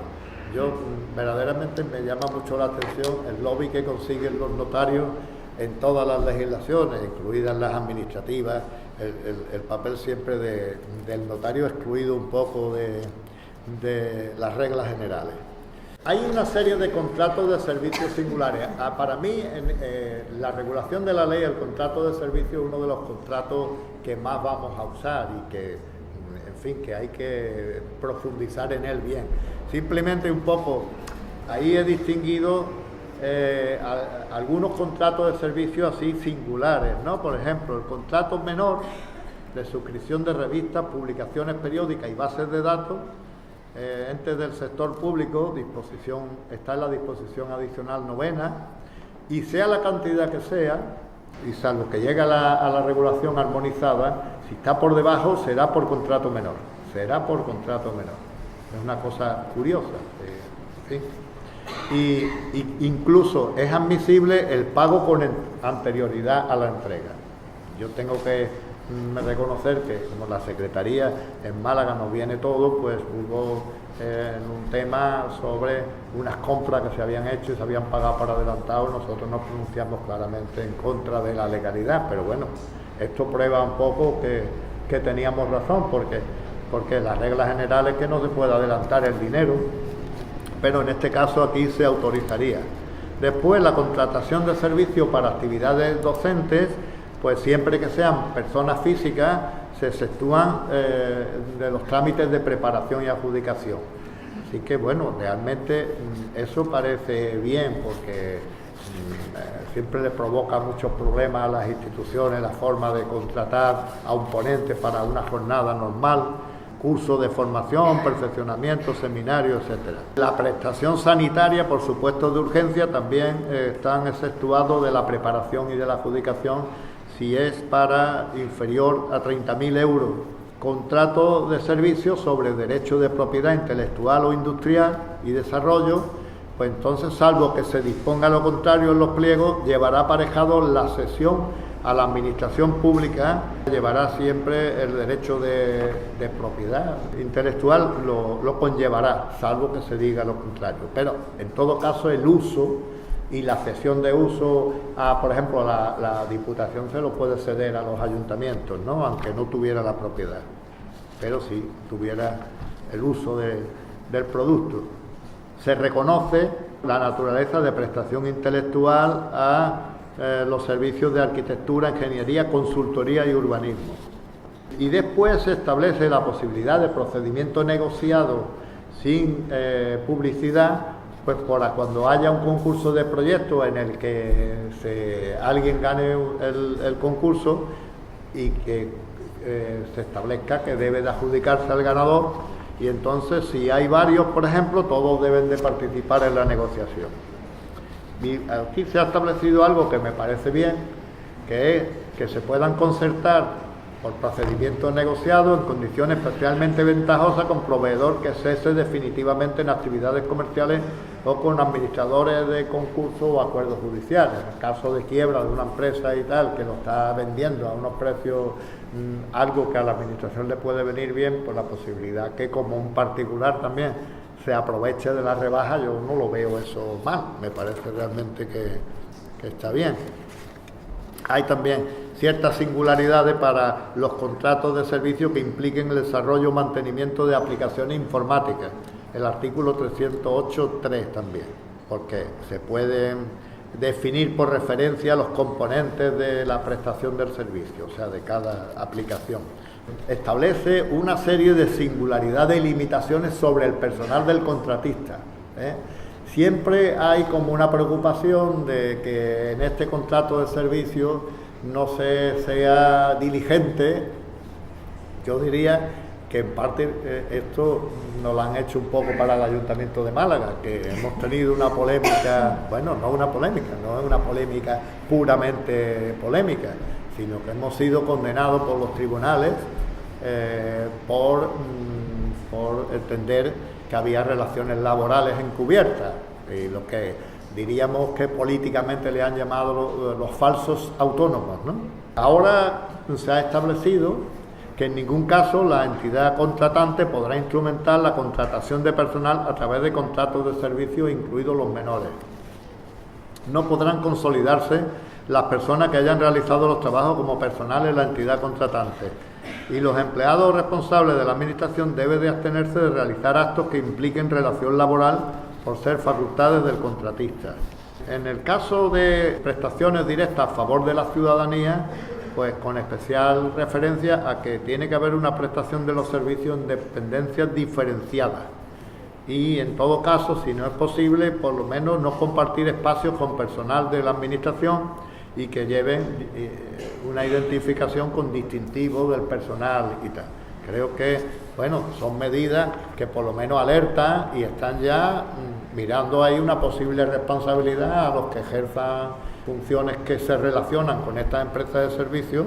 Yo verdaderamente me llama mucho la atención el lobby que consiguen los notarios en todas las legislaciones, incluidas las administrativas, el papel siempre del notario excluido un poco de las reglas generales. Hay una serie de contratos de servicios singulares. Para mí, la regulación de la ley, el contrato de servicio es uno de los contratos que más vamos a usar y que, en fin, que hay que profundizar en él bien. Simplemente un poco, ahí he distinguido algunos contratos de servicio así singulares, ¿no? Por ejemplo, el contrato menor de suscripción de revistas, publicaciones periódicas y bases de datos, entes del sector público, está en la disposición adicional 9ª, y sea la cantidad que sea, y salvo que llegue a la regulación armonizada, si está por debajo será por contrato menor, Es una cosa curiosa, ¿sí? Y incluso es admisible el pago con anterioridad a la entrega. Yo tengo que reconocer que como la Secretaría en Málaga nos viene todo, pues hubo un tema sobre unas compras que se habían hecho y se habían pagado por adelantado. Nosotros nos pronunciamos claramente en contra de la legalidad, pero bueno, esto prueba un poco que teníamos razón, porque la regla general es que no se puede adelantar el dinero, pero en este caso aquí se autorizaría. Después, la contratación de servicios para actividades docentes, pues siempre que sean personas físicas, se exceptúan de los trámites de preparación y adjudicación. Así que bueno, realmente eso parece bien, porque siempre le provoca muchos problemas a las instituciones la forma de contratar a un ponente para una jornada normal, cursos de formación, perfeccionamiento, seminarios, etcétera. La prestación sanitaria, por supuesto de urgencia, también están exceptuados de la preparación y de la adjudicación si es para inferior a 30.000 euros. Contrato de servicios sobre derecho de propiedad intelectual o industrial y desarrollo, pues entonces, salvo que se disponga lo contrario en los pliegos, llevará aparejado la cesión a la administración pública, llevará siempre el derecho de propiedad intelectual, lo conllevará, salvo que se diga lo contrario. Pero en todo caso el uso y la cesión de uso, por ejemplo, la Diputación se lo puede ceder a los ayuntamientos, ¿no? Aunque no tuviera la propiedad, pero sí tuviera el uso del producto. Se reconoce la naturaleza de prestación intelectual a los servicios de arquitectura, ingeniería, consultoría y urbanismo. Y después se establece la posibilidad de procedimiento negociado sin publicidad, pues para cuando haya un concurso de proyectos en el que alguien gane el concurso y que se establezca que debe de adjudicarse al ganador, y entonces si hay varios, por ejemplo, todos deben de participar en la negociación. Y aquí se ha establecido algo que me parece bien, que es que se puedan concertar por procedimientos negociados en condiciones especialmente ventajosas con proveedor que cese definitivamente en actividades comerciales o con administradores de concursos o acuerdos judiciales. En el caso de quiebra de una empresa y tal, que lo está vendiendo a unos precios, algo que a la administración le puede venir bien, pues la posibilidad que como un particular también se aproveche de la rebaja, yo no lo veo eso mal, me parece realmente que está bien. Hay también ciertas singularidades para los contratos de servicio que impliquen el desarrollo o mantenimiento de aplicaciones informáticas, el artículo 308.3 también, porque se pueden definir por referencia los componentes de la prestación del servicio, o sea, de cada aplicación. Establece una serie de singularidades y limitaciones sobre el personal del contratista. Siempre hay como una preocupación de que en este contrato de servicio no se sea diligente. Yo diría que en parte esto nos lo han hecho un poco para el Ayuntamiento de Málaga, que hemos tenido una polémica, bueno, no es una polémica puramente polémica, sino que hemos sido condenados por los tribunales por entender que había relaciones laborales encubiertas, y lo que diríamos que políticamente le han llamado los falsos autónomos, ¿no? Ahora se ha establecido que en ningún caso la entidad contratante podrá instrumentar la contratación de personal a través de contratos de servicio, incluidos los menores. No podrán consolidarse las personas que hayan realizado los trabajos como personal en la entidad contratante, y los empleados responsables de la administración deben de abstenerse de realizar actos que impliquen relación laboral por ser facultades del contratista. En el caso de prestaciones directas a favor de la ciudadanía, pues con especial referencia a que tiene que haber una prestación de los servicios en dependencias diferenciadas, y en todo caso, si no es posible, por lo menos no compartir espacios con personal de la administración y que lleven una identificación con distintivo del personal y tal. Creo que, bueno, son medidas que por lo menos alertan y están ya mirando ahí una posible responsabilidad a los que ejerzan funciones que se relacionan con estas empresas de servicios,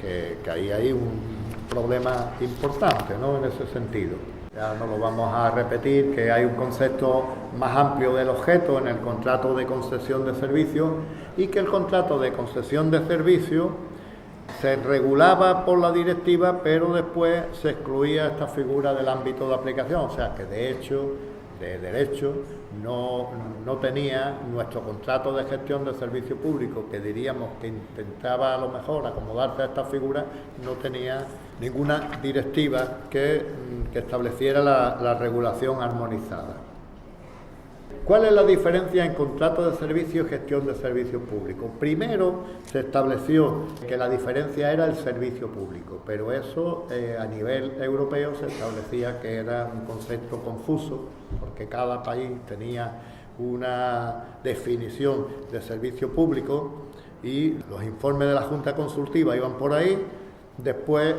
que ahí hay un problema importante, ¿no?, en ese sentido. Ya no lo vamos a repetir, que hay un concepto más amplio del objeto en el contrato de concesión de servicios y que el contrato de concesión de servicios se regulaba por la directiva, pero después se excluía esta figura del ámbito de aplicación, o sea que de hecho, de derecho, no tenía nuestro contrato de gestión de servicio público, que diríamos que intentaba a lo mejor acomodarse a esta figura, no tenía ninguna directiva que estableciera la regulación armonizada. ¿Cuál es la diferencia en contrato de servicio y gestión de servicio público? Primero se estableció que la diferencia era el servicio público, pero eso a nivel europeo se establecía que era un concepto confuso, porque cada país tenía una definición de servicio público y los informes de la Junta Consultiva iban por ahí. Después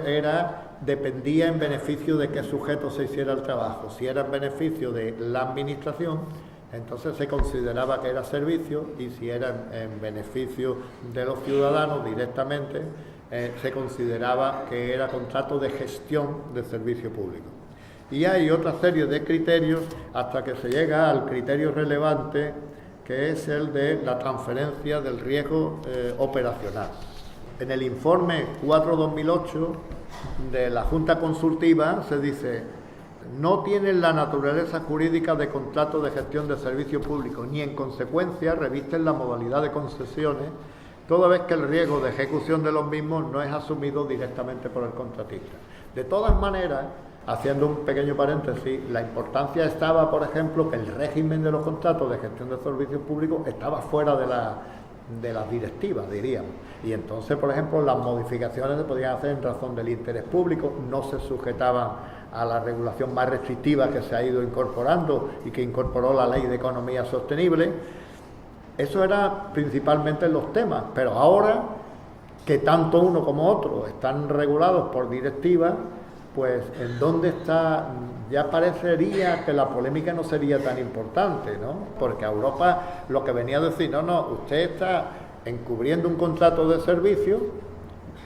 dependía en beneficio de qué sujeto se hiciera el trabajo. Si era en beneficio de la administración, entonces se consideraba que era servicio, y si era en beneficio de los ciudadanos directamente, se consideraba que era contrato de gestión de servicio público. Y hay otra serie de criterios hasta que se llega al criterio relevante, que es el de la transferencia del riesgo operacional. En el informe 4/2008 de la Junta Consultiva se dice: no tienen la naturaleza jurídica de contrato de gestión de servicio público, ni en consecuencia revisten la modalidad de concesiones, toda vez que el riesgo de ejecución de los mismos no es asumido directamente por el contratista. De todas maneras, haciendo un pequeño paréntesis, la importancia estaba, por ejemplo, que el régimen de los contratos de gestión de servicios públicos estaba fuera de las directivas, diríamos. Y entonces, por ejemplo, las modificaciones se podían hacer en razón del interés público, no se sujetaban a la regulación más restrictiva que se ha ido incorporando y que incorporó la Ley de Economía Sostenible. Eso era principalmente los temas, pero ahora que tanto uno como otro están regulados por directiva, pues ¿en dónde está? Ya parecería que la polémica no sería tan importante, ¿no? Porque a Europa lo que venía a decir: no, usted está encubriendo un contrato de servicio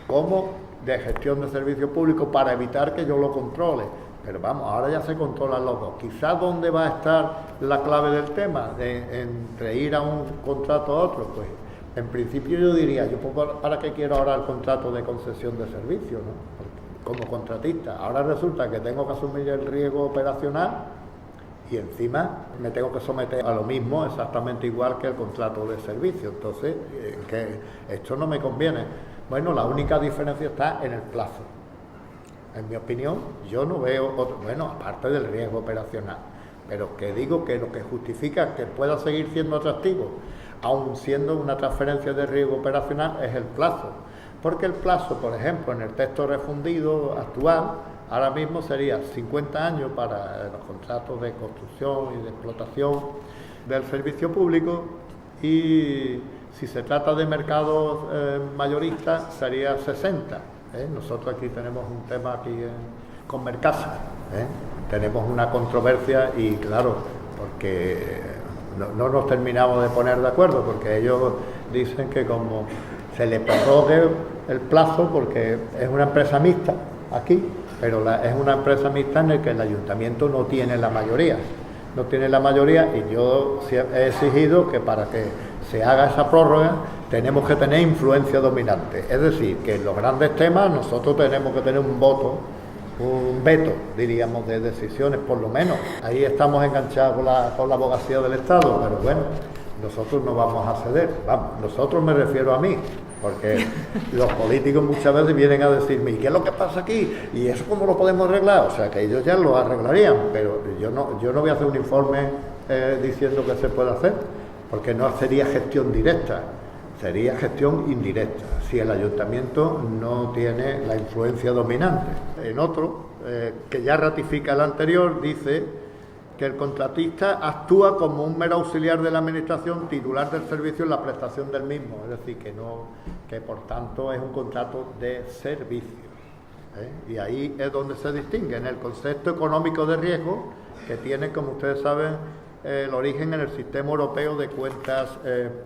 como de gestión de servicio público para evitar que yo lo controle. Pero vamos, ahora ya se controlan los dos. Quizás dónde va a estar la clave del tema, entre ir a un contrato a otro, pues en principio yo diría, ¿para qué quiero ahora el contrato de concesión de servicio, no? Como contratista, ahora resulta que tengo que asumir el riesgo operacional y encima me tengo que someter a lo mismo exactamente igual que el contrato de servicio. Entonces, que esto no me conviene. Bueno, la única diferencia está en el plazo. En mi opinión, yo no veo otro, bueno, aparte del riesgo operacional, pero que digo que lo que justifica que pueda seguir siendo atractivo, aun siendo una transferencia de riesgo operacional, es el plazo. Porque el plazo, por ejemplo, en el texto refundido actual, ahora mismo sería 50 años para los contratos de construcción y de explotación del servicio público, y si se trata de mercados mayoristas sería 60. Nosotros aquí tenemos un tema con Mercasa, tenemos una controversia y claro, porque no nos terminamos de poner de acuerdo, porque ellos dicen que como se le prorrogue el plazo, porque es una empresa mixta aquí, pero es una empresa mixta en la que el ayuntamiento no tiene la mayoría, y yo he exigido que para que se haga esa prórroga tenemos que tener influencia dominante, es decir, que en los grandes temas nosotros tenemos que tener un veto, diríamos, de decisiones, por lo menos. Ahí estamos enganchados con la abogacía del Estado, pero bueno, nosotros no vamos a ceder. Vamos, nosotros me refiero a mí, porque los políticos muchas veces vienen a decirme: ¿y qué es lo que pasa aquí? ¿Y eso cómo lo podemos arreglar? O sea, que ellos ya lo arreglarían, pero yo no voy a hacer un informe diciendo que se puede hacer, porque no sería gestión directa, sería gestión indirecta, si el ayuntamiento no tiene la influencia dominante. En otro, que ya ratifica el anterior, dice que el contratista actúa como un mero auxiliar de la administración titular del servicio en la prestación del mismo, es decir, que por tanto es un contrato de servicio. Y ahí es donde se distingue, en el concepto económico de riesgo, que tiene, como ustedes saben, el origen en el sistema europeo de cuentas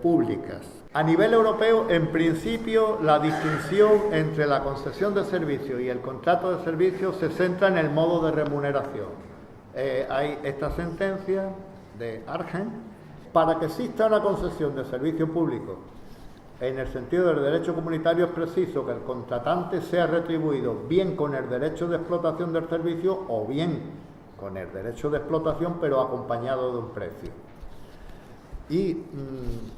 públicas. A nivel europeo, en principio, la distinción entre la concesión de servicio y el contrato de servicio se centra en el modo de remuneración. Hay esta sentencia de Argen: para que exista una concesión de servicio público en el sentido del derecho comunitario, es preciso que el contratante sea retribuido bien con el derecho de explotación del servicio o bien con el derecho de explotación, pero acompañado de un precio. Y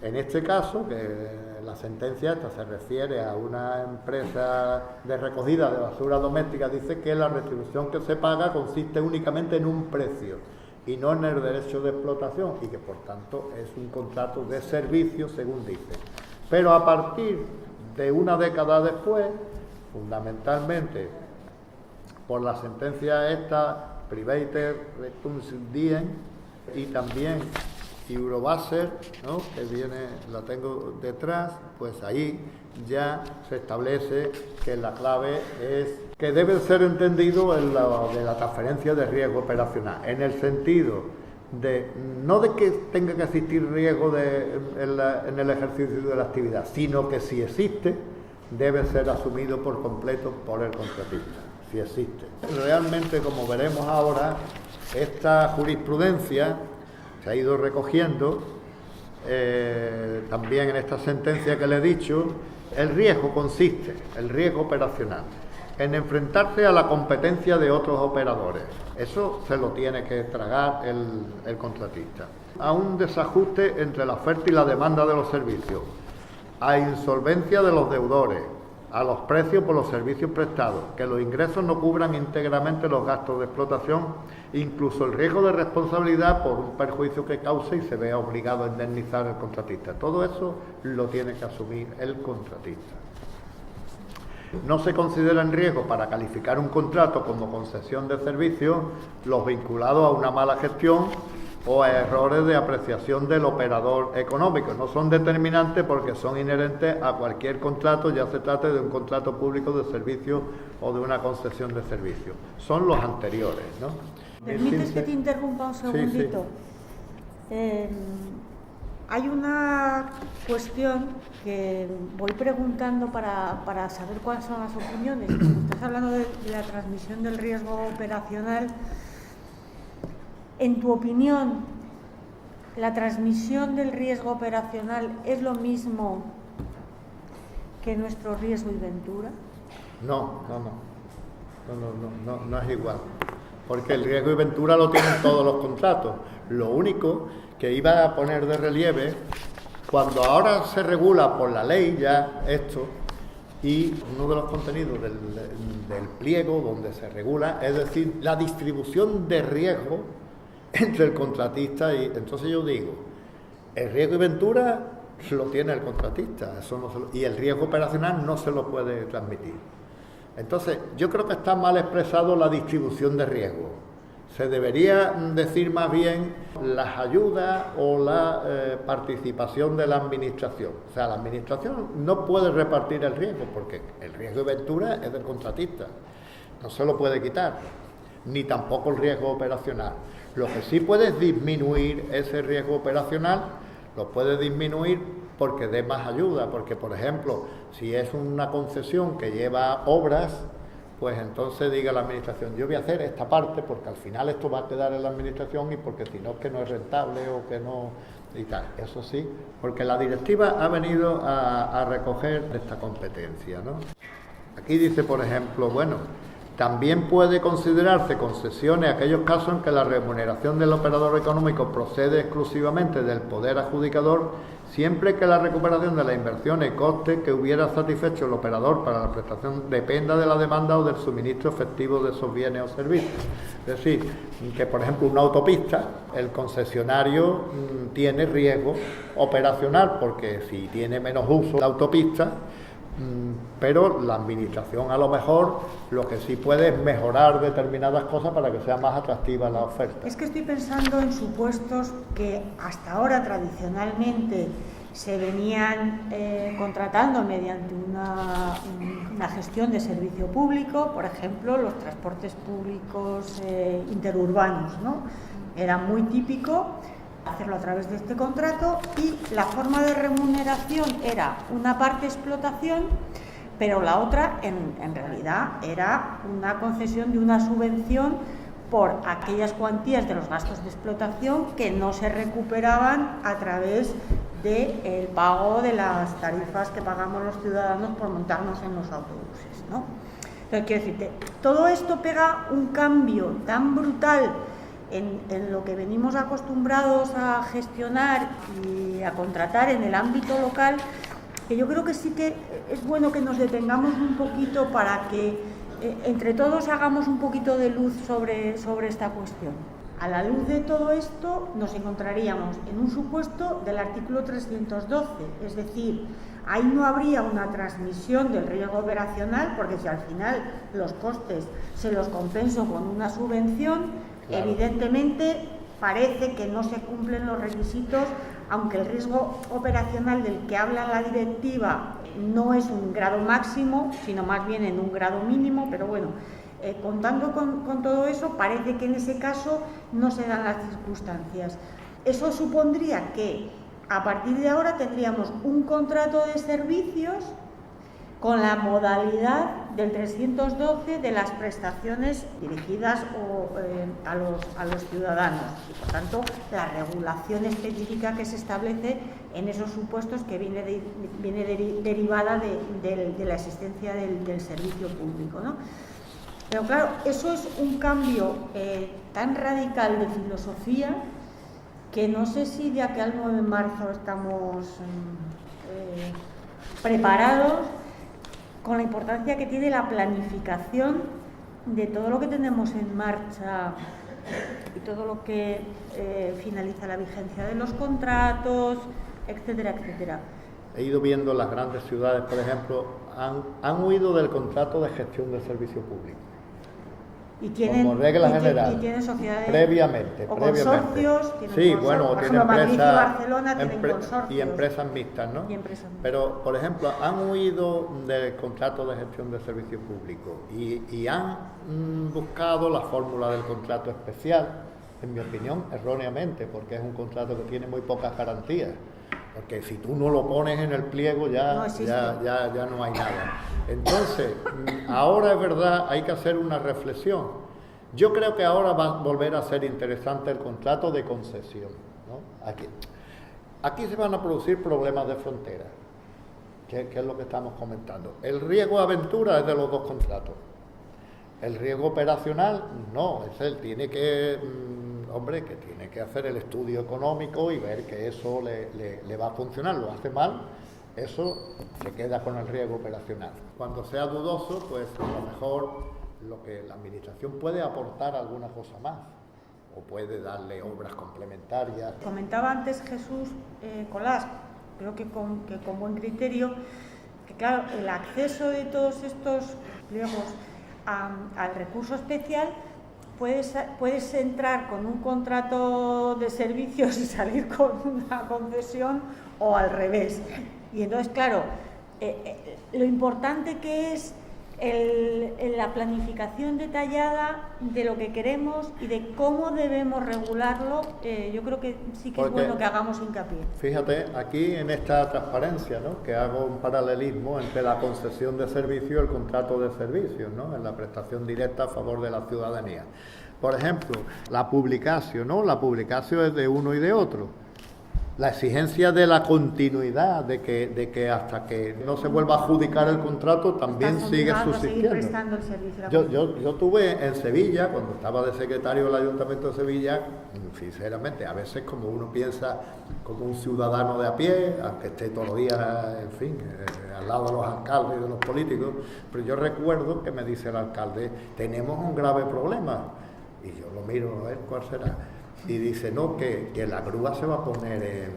en este caso, que la sentencia esta se refiere a una empresa de recogida de basura doméstica, dice que la retribución que se paga consiste únicamente en un precio y no en el derecho de explotación, y que por tanto es un contrato de servicio, según dice. Pero a partir de una década después, fundamentalmente por la sentencia esta, Private Rechnungsdienst, y también Eurowasser, ¿no?, que viene, la tengo detrás, pues ahí ya se establece que la clave es que debe ser entendido de la transferencia de riesgo operacional, en el sentido de no de que tenga que existir riesgo en el ejercicio de la actividad, sino que si existe, debe ser asumido por completo por el contratista, si existe. Realmente, como veremos ahora, esta jurisprudencia se ha ido recogiendo también en esta sentencia que le he dicho. El riesgo consiste, el riesgo operacional, en enfrentarse a la competencia de otros operadores. Eso se lo tiene que tragar el contratista. A un desajuste entre la oferta y la demanda de los servicios, a insolvencia de los deudores, a los precios por los servicios prestados, que los ingresos no cubran íntegramente los gastos de explotación, incluso el riesgo de responsabilidad por un perjuicio que cause y se vea obligado a indemnizar al contratista. Todo eso lo tiene que asumir el contratista. No se considera en riesgo para calificar un contrato como concesión de servicios los vinculados a una mala gestión o a errores de apreciación del operador económico. No son determinantes porque son inherentes a cualquier contrato, ya se trate de un contrato público de servicio o de una concesión de servicio. Son los anteriores, ¿no? ¿Permites que te interrumpa un segundito? Sí, sí. Hay una cuestión que voy preguntando para saber cuáles son las opiniones. Estás hablando de la transmisión del riesgo operacional. En tu opinión, ¿la transmisión del riesgo operacional es lo mismo que nuestro riesgo y ventura? No es igual, porque el riesgo y ventura lo tienen todos los contratos. Lo único que iba a poner de relieve, cuando ahora se regula por la ley ya esto, y uno de los contenidos del pliego donde se regula, es decir, la distribución de riesgo entre el contratista y... Entonces yo digo, el riesgo y ventura lo tiene el contratista, eso no y el riesgo operacional no se lo puede transmitir. Entonces yo creo que está mal expresado la distribución de riesgo. Se debería decir más bien las ayudas o la participación de la administración. O sea, la administración no puede repartir el riesgo porque el riesgo y ventura es del contratista, no se lo puede quitar, ni tampoco el riesgo operacional. Lo que sí puede es disminuir ese riesgo operacional, lo puede disminuir porque dé más ayuda, porque por ejemplo, si es una concesión que lleva obras, pues entonces diga la administración, yo voy a hacer esta parte porque al final esto va a quedar en la administración y porque si no, que no es rentable o que no... y tal. Eso sí, porque la directiva ha venido a recoger esta competencia, ¿no? Aquí dice, por ejemplo, bueno, también puede considerarse concesiones aquellos casos en que la remuneración del operador económico procede exclusivamente del poder adjudicador, siempre que la recuperación de las inversiones y costes que hubiera satisfecho el operador para la prestación dependa de la demanda o del suministro efectivo de esos bienes o servicios. Es decir, que por ejemplo una autopista, el concesionario tiene riesgo operacional porque si tiene menos uso la autopista, pero la administración a lo mejor lo que sí puede es mejorar determinadas cosas para que sea más atractiva la oferta. Es que estoy pensando en supuestos que hasta ahora tradicionalmente se venían contratando mediante una gestión de servicio público, por ejemplo, los transportes públicos interurbanos, ¿no? Era muy típico hacerlo a través de este contrato y la forma de remuneración era una parte explotación, pero la otra en realidad era una concesión de una subvención por aquellas cuantías de los gastos de explotación que no se recuperaban a través del pago de las tarifas que pagamos los ciudadanos por montarnos en los autobuses, ¿no? Entonces, quiero decirte, todo esto pega un cambio tan brutal en lo que venimos acostumbrados a gestionar y a contratar en el ámbito local, que yo creo que sí que es bueno que nos detengamos un poquito para que entre todos hagamos un poquito de luz sobre esta cuestión. A la luz de todo esto nos encontraríamos en un supuesto del artículo 312, es decir, ahí no habría una transmisión del riesgo operacional, porque si al final los costes se los compenso con una subvención, claro, evidentemente parece que no se cumplen los requisitos, aunque el riesgo operacional del que habla la directiva no es un grado máximo, sino más bien en un grado mínimo, pero bueno, contando con todo eso, parece que en ese caso no se dan las circunstancias. Eso supondría que a partir de ahora tendríamos un contrato de servicios con la modalidad del 312 de las prestaciones dirigidas a los ciudadanos y, por tanto, la regulación específica que se establece en esos supuestos que viene derivada de la existencia del servicio público, ¿no? Pero claro, eso es un cambio tan radical de filosofía que no sé si de aquí al 9 de marzo estamos preparados con la importancia que tiene la planificación de todo lo que tenemos en marcha y todo lo que finaliza la vigencia de los contratos, etcétera, etcétera. He ido viendo las grandes ciudades, por ejemplo, han huido del contrato de gestión del servicio público. Y tienen, como regla general, y tienen sociedades previamente. Consorcios, sí, bueno, tienen empresas, Barcelona tienen consorcios. Y empresas mixtas, ¿no? Pero, por ejemplo, han huido del contrato de gestión del servicio público y han buscado la fórmula del contrato especial, en mi opinión, erróneamente, porque es un contrato que tiene muy pocas garantías. Porque si tú no lo pones en el pliego ya no hay nada. Entonces, ahora es verdad, hay que hacer una reflexión. Yo creo que ahora va a volver a ser interesante el contrato de concesión, ¿no? Aquí se van a producir problemas de frontera, que es lo que estamos comentando. El riesgo de aventura es de los dos contratos. El riesgo operacional, no, es él, tiene que... que tiene que hacer el estudio económico y ver que eso le va a funcionar. Lo hace mal, eso se queda con el riesgo operacional. Cuando sea dudoso, pues a lo mejor lo que la administración puede aportar alguna cosa más o puede darle obras complementarias. Comentaba antes Jesús Colás, creo que con buen criterio, que claro, el acceso de todos estos pliegos al recurso especial, puedes entrar con un contrato de servicios y salir con una concesión o al revés. Y entonces, claro, lo importante que es la planificación detallada de lo que queremos y de cómo debemos regularlo, yo creo que sí que es bueno que hagamos hincapié. Fíjate, aquí en esta transparencia, ¿no?, que hago un paralelismo entre la concesión de servicio y el contrato de servicios, ¿no?, en la prestación directa a favor de la ciudadanía. Por ejemplo, la publicación, ¿no? La publicación es de uno y de otro. La exigencia de la continuidad, de que hasta que no se vuelva a adjudicar el contrato también sigue subsistiendo. Yo tuve en Sevilla, cuando estaba de secretario del Ayuntamiento de Sevilla, sinceramente, a veces como uno piensa como un ciudadano de a pie, aunque esté todos los días, en fin, al lado de los alcaldes y de los políticos, pero yo recuerdo que me dice el alcalde, tenemos un grave problema, y yo lo miro a ver cuál será. Y dice, no, que la grúa se va a poner en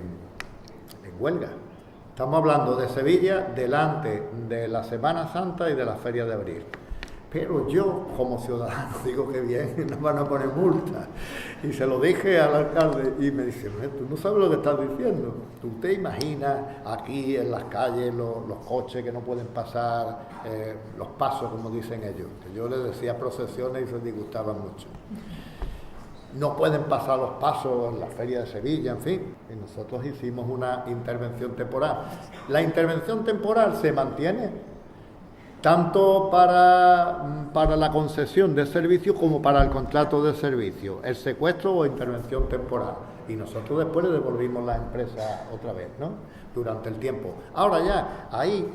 huelga. Estamos hablando de Sevilla delante de la Semana Santa y de la Feria de Abril. Pero yo, como ciudadano, digo que bien, nos van a poner multa. Y se lo dije al alcalde y me dice, tú no sabes lo que estás diciendo. Tú te imaginas aquí en las calles los coches que no pueden pasar, los pasos, como dicen ellos. Que yo les decía procesiones y se disgustaban mucho. No pueden pasar los pasos en la Feria de Sevilla, en fin. Y nosotros hicimos una intervención temporal. La intervención temporal se mantiene tanto para la concesión de servicio como para el contrato de servicio, el secuestro o intervención temporal. Y nosotros después le devolvimos la empresa otra vez, ¿no? Durante el tiempo. Ahora ya, ahí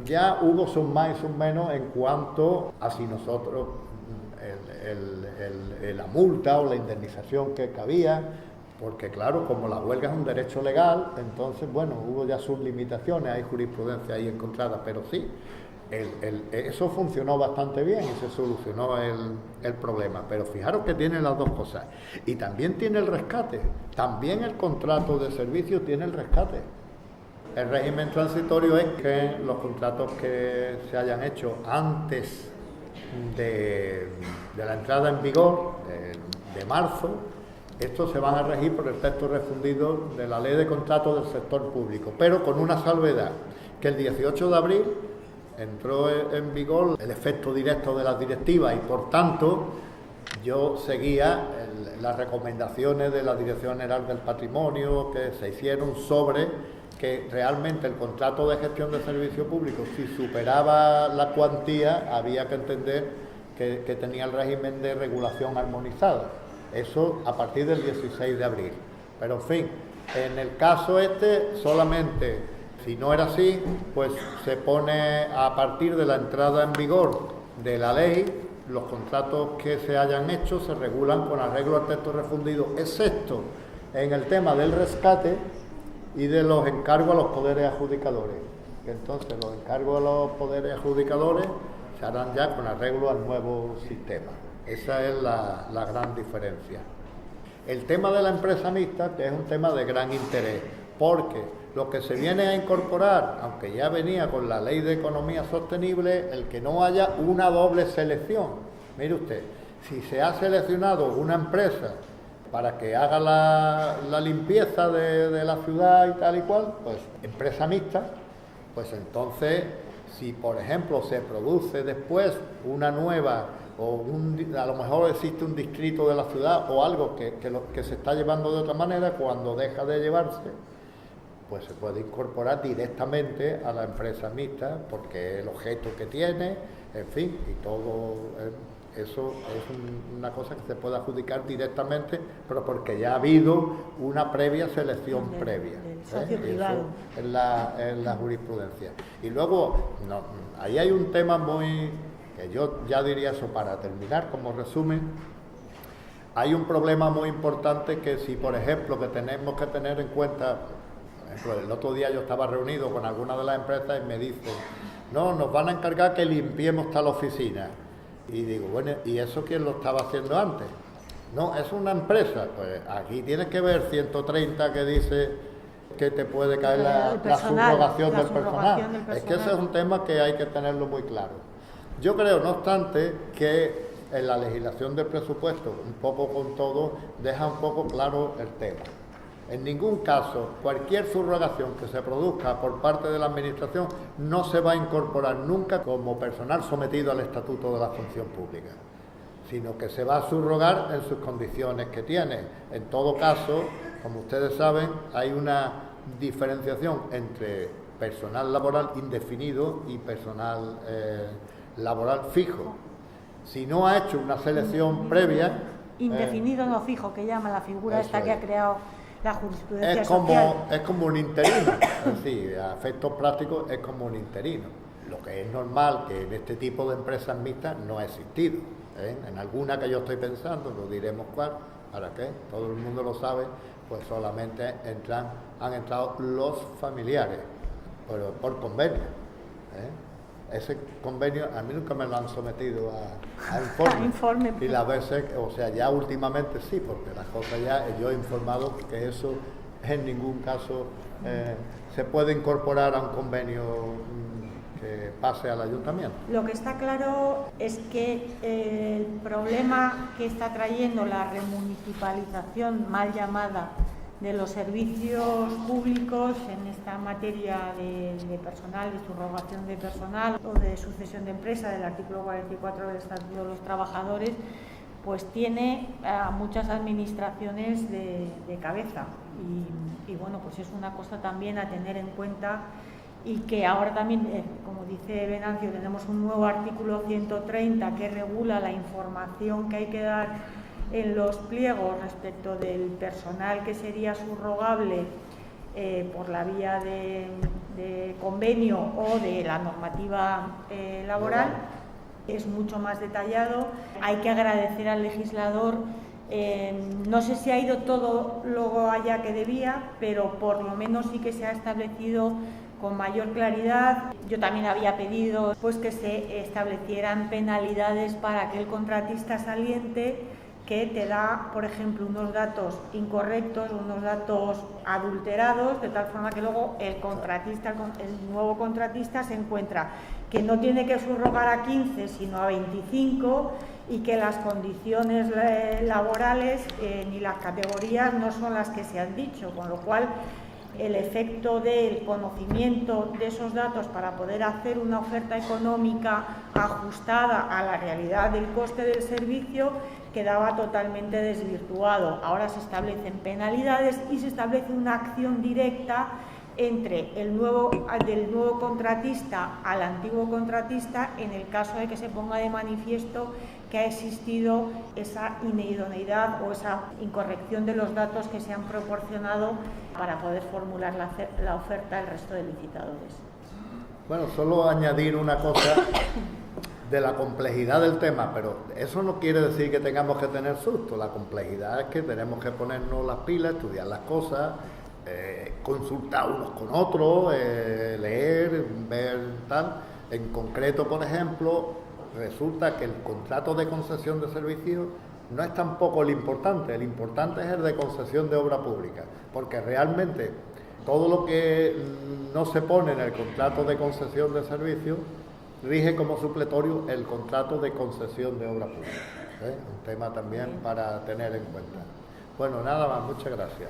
ya hubo son más y son menos en cuanto a si nosotros la multa o la indemnización que cabía, porque claro, como la huelga es un derecho legal, entonces bueno, hubo ya sus limitaciones, hay jurisprudencia ahí encontrada, pero sí, eso funcionó bastante bien y se solucionó el problema. Pero fijaros que tiene las dos cosas. Y también tiene el rescate. También el contrato de servicio tiene el rescate. El régimen transitorio es que los contratos que se hayan hecho antes de la entrada en vigor de marzo, estos se van a regir por el texto refundido de la Ley de Contratos del Sector Público, pero con una salvedad, que el 18 de abril entró en vigor el efecto directo de las directivas y por tanto yo seguía las recomendaciones de la Dirección General del Patrimonio que se hicieron sobre que realmente el contrato de gestión de servicio público, si superaba la cuantía, había que entender que tenía el régimen de regulación armonizada. Eso a partir del 16 de abril. Pero en fin, en el caso solamente, si no era así, pues se pone a partir de la entrada en vigor de la ley, los contratos que se hayan hecho se regulan con arreglo al texto refundido, excepto en el tema del rescate y de los encargos a los poderes adjudicadores. Que entonces los encargos a los poderes adjudicadores se harán ya con arreglo al nuevo sistema. Esa es la gran diferencia. El tema de la empresa mixta, que es un tema de gran interés, porque lo que se viene a incorporar, aunque ya venía con la Ley de Economía Sostenible, el que no haya una doble selección. Mire usted, si se ha seleccionado una empresa para que haga la limpieza de la ciudad y tal y cual, pues empresa mixta, pues entonces, si por ejemplo se produce después una nueva, o a lo mejor existe un distrito de la ciudad o algo que se está llevando de otra manera, cuando deja de llevarse, pues se puede incorporar directamente a la empresa mixta, porque el objeto que tiene, en fin, y todo eso es una cosa que se puede adjudicar directamente, pero porque ya ha habido una previa selección previa. Socio privado. Eso es la jurisprudencia. Y luego, ahí hay un tema que yo ya diría eso para terminar como resumen. Hay un problema muy importante que si, por ejemplo, que tenemos que tener en cuenta. Por ejemplo, el otro día yo estaba reunido con alguna de las empresas y me dicen, no, nos van a encargar que limpiemos tal oficina. Y digo, bueno, ¿y eso quién lo estaba haciendo antes? No, es una empresa. Pues aquí tienes que ver 130 que dice que te puede caer la subrogación del personal. Es que ese es un tema que hay que tenerlo muy claro. Yo creo, no obstante, que en la legislación del presupuesto, un poco con todo, deja un poco claro el tema. En ningún caso, cualquier subrogación que se produzca por parte de la Administración no se va a incorporar nunca como personal sometido al Estatuto de la Función Pública, sino que se va a subrogar en sus condiciones que tiene. En todo caso, como ustedes saben, hay una diferenciación entre personal laboral indefinido y personal laboral fijo. Si no ha hecho una selección previa... Indefinido no fijo, que llama la figura esta que ha creado la jurisprudencia es como un interino, es decir, a efectos prácticos es como un interino. Lo que es normal que en este tipo de empresas mixtas no ha existido. En alguna que yo estoy pensando, lo diremos cuál, ¿para qué? Todo el mundo lo sabe, pues solamente han entrado los familiares, pero por convenio. Ese convenio a mí nunca me lo han sometido a informe. Y las veces, o sea, ya últimamente sí, porque las cosas ya, yo he informado que eso en ningún caso se puede incorporar a un convenio que pase al ayuntamiento. Lo que está claro es que el problema que está trayendo la remunicipalización mal llamada de los servicios públicos en esta materia de personal, de subrogación de personal o de sucesión de empresa del artículo 44 del Estatuto de los Trabajadores, pues tiene a muchas administraciones de cabeza y bueno, pues es una cosa también a tener en cuenta. Y que ahora también, como dice Venancio, tenemos un nuevo artículo 130 que regula la información que hay que dar en los pliegos respecto del personal que sería subrogable por la vía de convenio o de la normativa laboral. Es mucho más detallado. Hay que agradecer al legislador. No sé si ha ido todo lo allá que debía, pero por lo menos sí que se ha establecido con mayor claridad. Yo también había pedido pues, que se establecieran penalidades para aquel contratista saliente que te da, por ejemplo, unos datos incorrectos, unos datos adulterados, de tal forma que luego el nuevo contratista se encuentra que no tiene que subrogar a 15 sino a 25 y que las condiciones laborales ni las categorías no son las que se han dicho, con lo cual el efecto del conocimiento de esos datos para poder hacer una oferta económica ajustada a la realidad del coste del servicio quedaba totalmente desvirtuado. Ahora se establecen penalidades y se establece una acción directa entre del nuevo contratista al antiguo contratista en el caso de que se ponga de manifiesto que ha existido esa inedoneidad o esa incorrección de los datos que se han proporcionado para poder formular la oferta al resto de licitadores. Bueno, solo añadir una cosa de la complejidad del tema, pero eso no quiere decir que tengamos que tener susto. La complejidad es que tenemos que ponernos las pilas, estudiar las cosas, consultar unos con otros, leer, ver tal. En concreto, por ejemplo, resulta que el contrato de concesión de servicios no es tampoco el importante es el de concesión de obra pública, porque realmente todo lo que no se pone en el contrato de concesión de servicios rige como supletorio el contrato de concesión de obra pública. Un tema también para tener en cuenta. Bueno, nada más, muchas gracias.